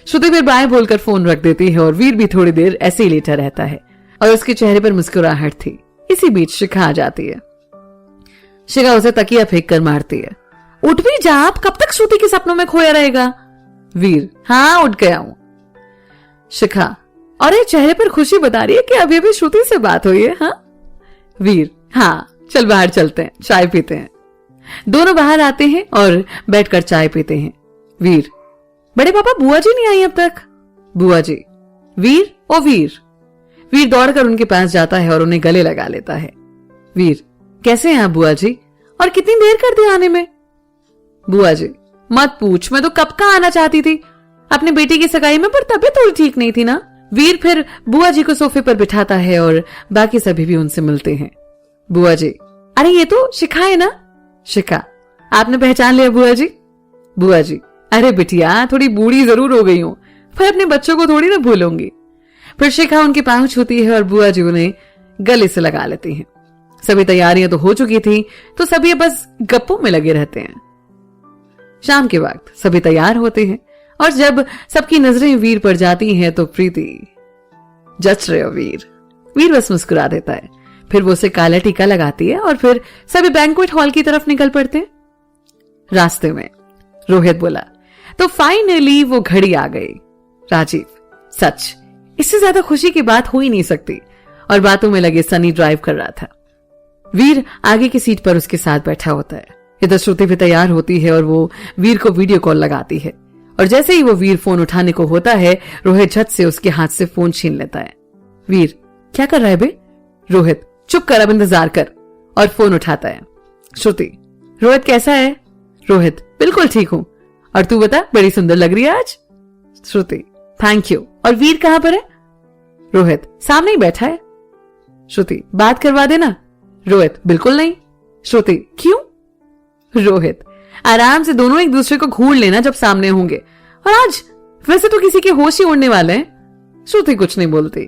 श्रुति फिर बाय बोलकर फोन रख देती है और वीर भी थोड़ी देर ऐसे ही लेटा रहता है और उसके चेहरे पर मुस्कुराहट थी। इसी बीच शिखा आ जाती है। शिखा उसे तकिया फेंक कर मारती है। उठ भी जा, आप कब तक श्रुति के सपनों में खोया रहेगा? वीर, हाँ उठ गया हूं। शिखा, और ये चेहरे पर खुशी बता रही है कि अभी भी श्रुति से बात हुई है। हाँ? वीर, हाँ चल बाहर चलते हैं, चाय पीते हैं। दोनों बाहर आते हैं और बैठकर चाय पीते हैं। वीर, बड़े पापा बुआ जी नहीं आई अब तक? बुआ जी, वीर, ओ वीर। वीर दौड़कर उनके पास जाता है और उन्हें गले लगा लेता है। वीर, कैसे हैं आप बुआ जी, और कितनी देर कर दी आने में? बुआ जी, मत पूछ, मैं तो कब का आना चाहती थी अपने बेटी की सगाई में, पर तबीयत थोड़ी ठीक नहीं थी ना। वीर फिर बुआ जी को सोफे पर बिठाता है और बाकी सभी भी उनसे मिलते हैं। बुआ जी, अरे ये तो शिखा है ना? शिखा, आपने पहचान लिया बुआ जी? बुआ जी, अरे बिटिया थोड़ी बूढ़ी जरूर हो गई हूं, पर अपने बच्चों को थोड़ी ना भूलूंगी। फिर शिखा उनके पांव छूती है और बुआ जी उन्हें गले से लगा लेती हैं। सभी तैयारियां तो हो चुकी थी, तो सभी बस गप्पों में लगे रहते हैं। शाम के वक्त सभी तैयार होते हैं और जब सबकी नजरें वीर पर जाती हैं तो प्रीति, जच रहे हो वीर। वीर बस मुस्कुरा देता है। फिर वो उसे काला टीका लगाती है और फिर सभी बैंक्वेट हॉल की तरफ निकल पड़ते हैं। रास्ते में रोहित बोला, तो फाइनली वो घड़ी आ गई। राजीव, सच इससे ज्यादा खुशी की बात हो ही नहीं सकती। और बातों में लगे सनी ड्राइव कर रहा था। वीर आगे की सीट पर उसके साथ बैठा होता है। इधर श्रुति भी तैयार होती है और वो वीर को वीडियो कॉल लगाती है। और जैसे ही वो वीर फोन उठाने को होता है, रोहित झट से उसके हाथ से फोन छीन लेता है। वीर, क्या कर रहा है बे? रोहित, चुप कर, अब इंतजार कर। और फोन उठाता है। श्रुति, रोहित कैसा है? रोहित, बिल्कुल ठीक हूं, और तू बता, बड़ी सुंदर लग रही है आज। श्रुति, थैंक यू। और वीर कहां पर है? रोहित, सामने ही बैठा है। श्रुति, बात करवा देना। रोहित, बिल्कुल नहीं। श्रुति, क्यों? रोहित, आराम से दोनों एक दूसरे को घूर लेना जब सामने होंगे, और आज वैसे तो किसी के होश ही उड़ने वाले हैं। श्रुति कुछ नहीं बोलती।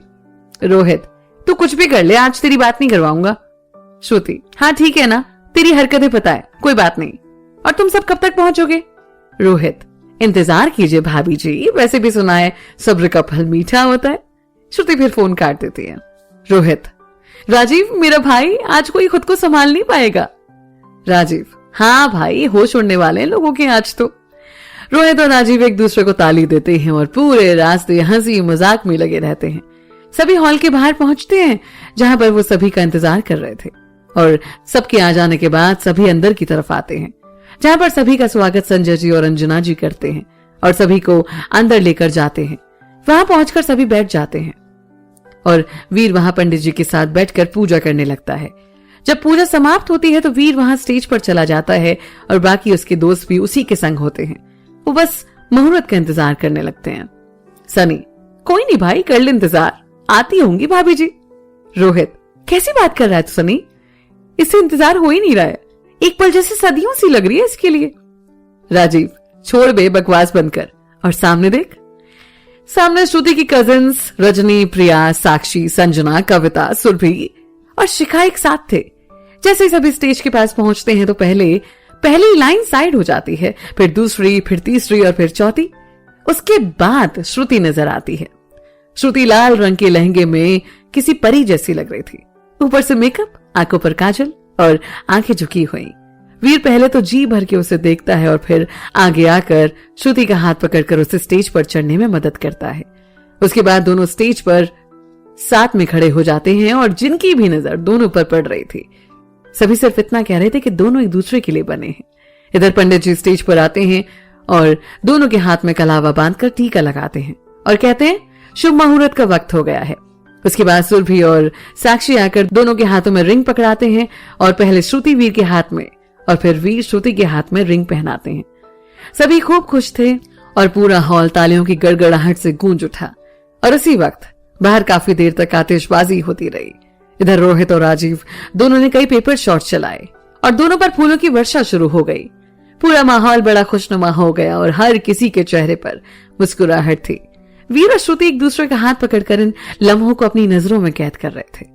रोहित, तू कुछ भी कर ले, आज तेरी बात नहीं करवाऊंगा। श्रुति, हाँ ठीक है ना, तेरी हरकतें पता है, कोई बात नहीं। और तुम सब कब तक पहुंचोगे? रोहित, इंतजार कीजिए भाभी जी, वैसे भी सुना है सब्र का फल मीठा होता है। श्रुति फिर फोन काट देती है। रोहित, राजीव मेरा भाई, आज कोई खुद को संभाल नहीं पाएगा। राजीव, हाँ भाई, होश उड़ने वाले हैं लोगों के आज तो। रोहित और राजीव एक दूसरे को ताली देते हैं और पूरे रास्ते हंसी मजाक में लगे रहते हैं। सभी हॉल के बाहर पहुंचते हैं जहां पर वो सभी का इंतजार कर रहे थे। और सबके आ जाने के बाद सभी अंदर की तरफ आते हैं, जहां पर सभी का स्वागत संजय जी और अंजना जी करते हैं और सभी को अंदर लेकर जाते हैं। वहां पहुंचकर सभी बैठ जाते हैं और वीर वहां पंडित जी के साथ बैठकर पूजा करने लगता है। जब पूजा समाप्त होती है तो वीर वहां स्टेज पर चला जाता है और बाकी उसके दोस्त भी उसी के संग होते हैं। वो बस मुहूर्त का इंतजार करने लगते हैं। सनी, कोई नहीं भाई, कर ले इंतजार, आती होंगी भाभी जी। रोहित, कैसी बात कर रहा है तू सनी, इससे इंतजार हो ही नहीं रहा है, एक पल जैसे सदियों सी लग रही है इसके लिए। राजीव, छोड़ बे बकवास बंद कर और सामने देख। सामने श्रुति की कजिन्स रजनी, प्रिया, साक्षी, संजना, कविता, सुरभि और शिखा एक साथ थे। जैसे ही सभी स्टेज के पास पहुंचते हैं तो पहले पहली लाइन साइड हो जाती है, फिर दूसरी, फिर तीसरी और फिर चौथी। उसके बाद श्रुति नजर आती है। श्रुति लाल रंग के लहंगे में किसी परी जैसी लग रही थी। ऊपर से मेकअप, आंखों पर काजल और आंखें झुकी हुई। वीर पहले तो जी भर के उसे देखता है और फिर आगे आकर श्रुति का हाथ पकड़कर उसे स्टेज पर चढ़ने में मदद करता है। उसके बाद दोनों स्टेज पर साथ में खड़े हो जाते हैं और जिनकी भी नजर दोनों पर पड़ रही थी, सभी सिर्फ इतना कह रहे थे कि दोनों एक दूसरे के लिए बने हैं। इधर पंडित जी स्टेज पर आते हैं और दोनों के हाथ में कलावा बांधकर टीका लगाते हैं और कहते हैं शुभ मुहूर्त का वक्त हो गया है। उसके बाद सुरभि और साक्षी आकर दोनों के हाथों में रिंग पकड़ाते हैं और पहले श्रुति वीर के हाथ में और फिर वीर श्रुति के हाथ में रिंग पहनाते हैं। सभी खूब खुश थे और पूरा हॉल तालियों की गड़गड़ाहट से गूंज उठा और उसी वक्त बाहर काफी देर तक आतिशबाजी होती रही। इधर रोहित और राजीव दोनों ने कई पेपर शॉट चलाए और दोनों पर फूलों की वर्षा शुरू हो गई। पूरा माहौल बड़ा खुशनुमा हो गया और हर किसी के चेहरे पर मुस्कुराहट थी। वीर और श्रुति एक दूसरे का हाथ पकड़कर इन लम्हों को अपनी नजरों में कैद कर रहे थे।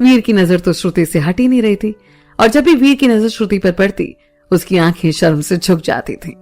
वीर की नजर तो श्रुति से हट ही नहीं रही थी और जब भी वीर की नजर श्रुति पर पड़ती, उसकी आंखें शर्म से झुक जाती थीं।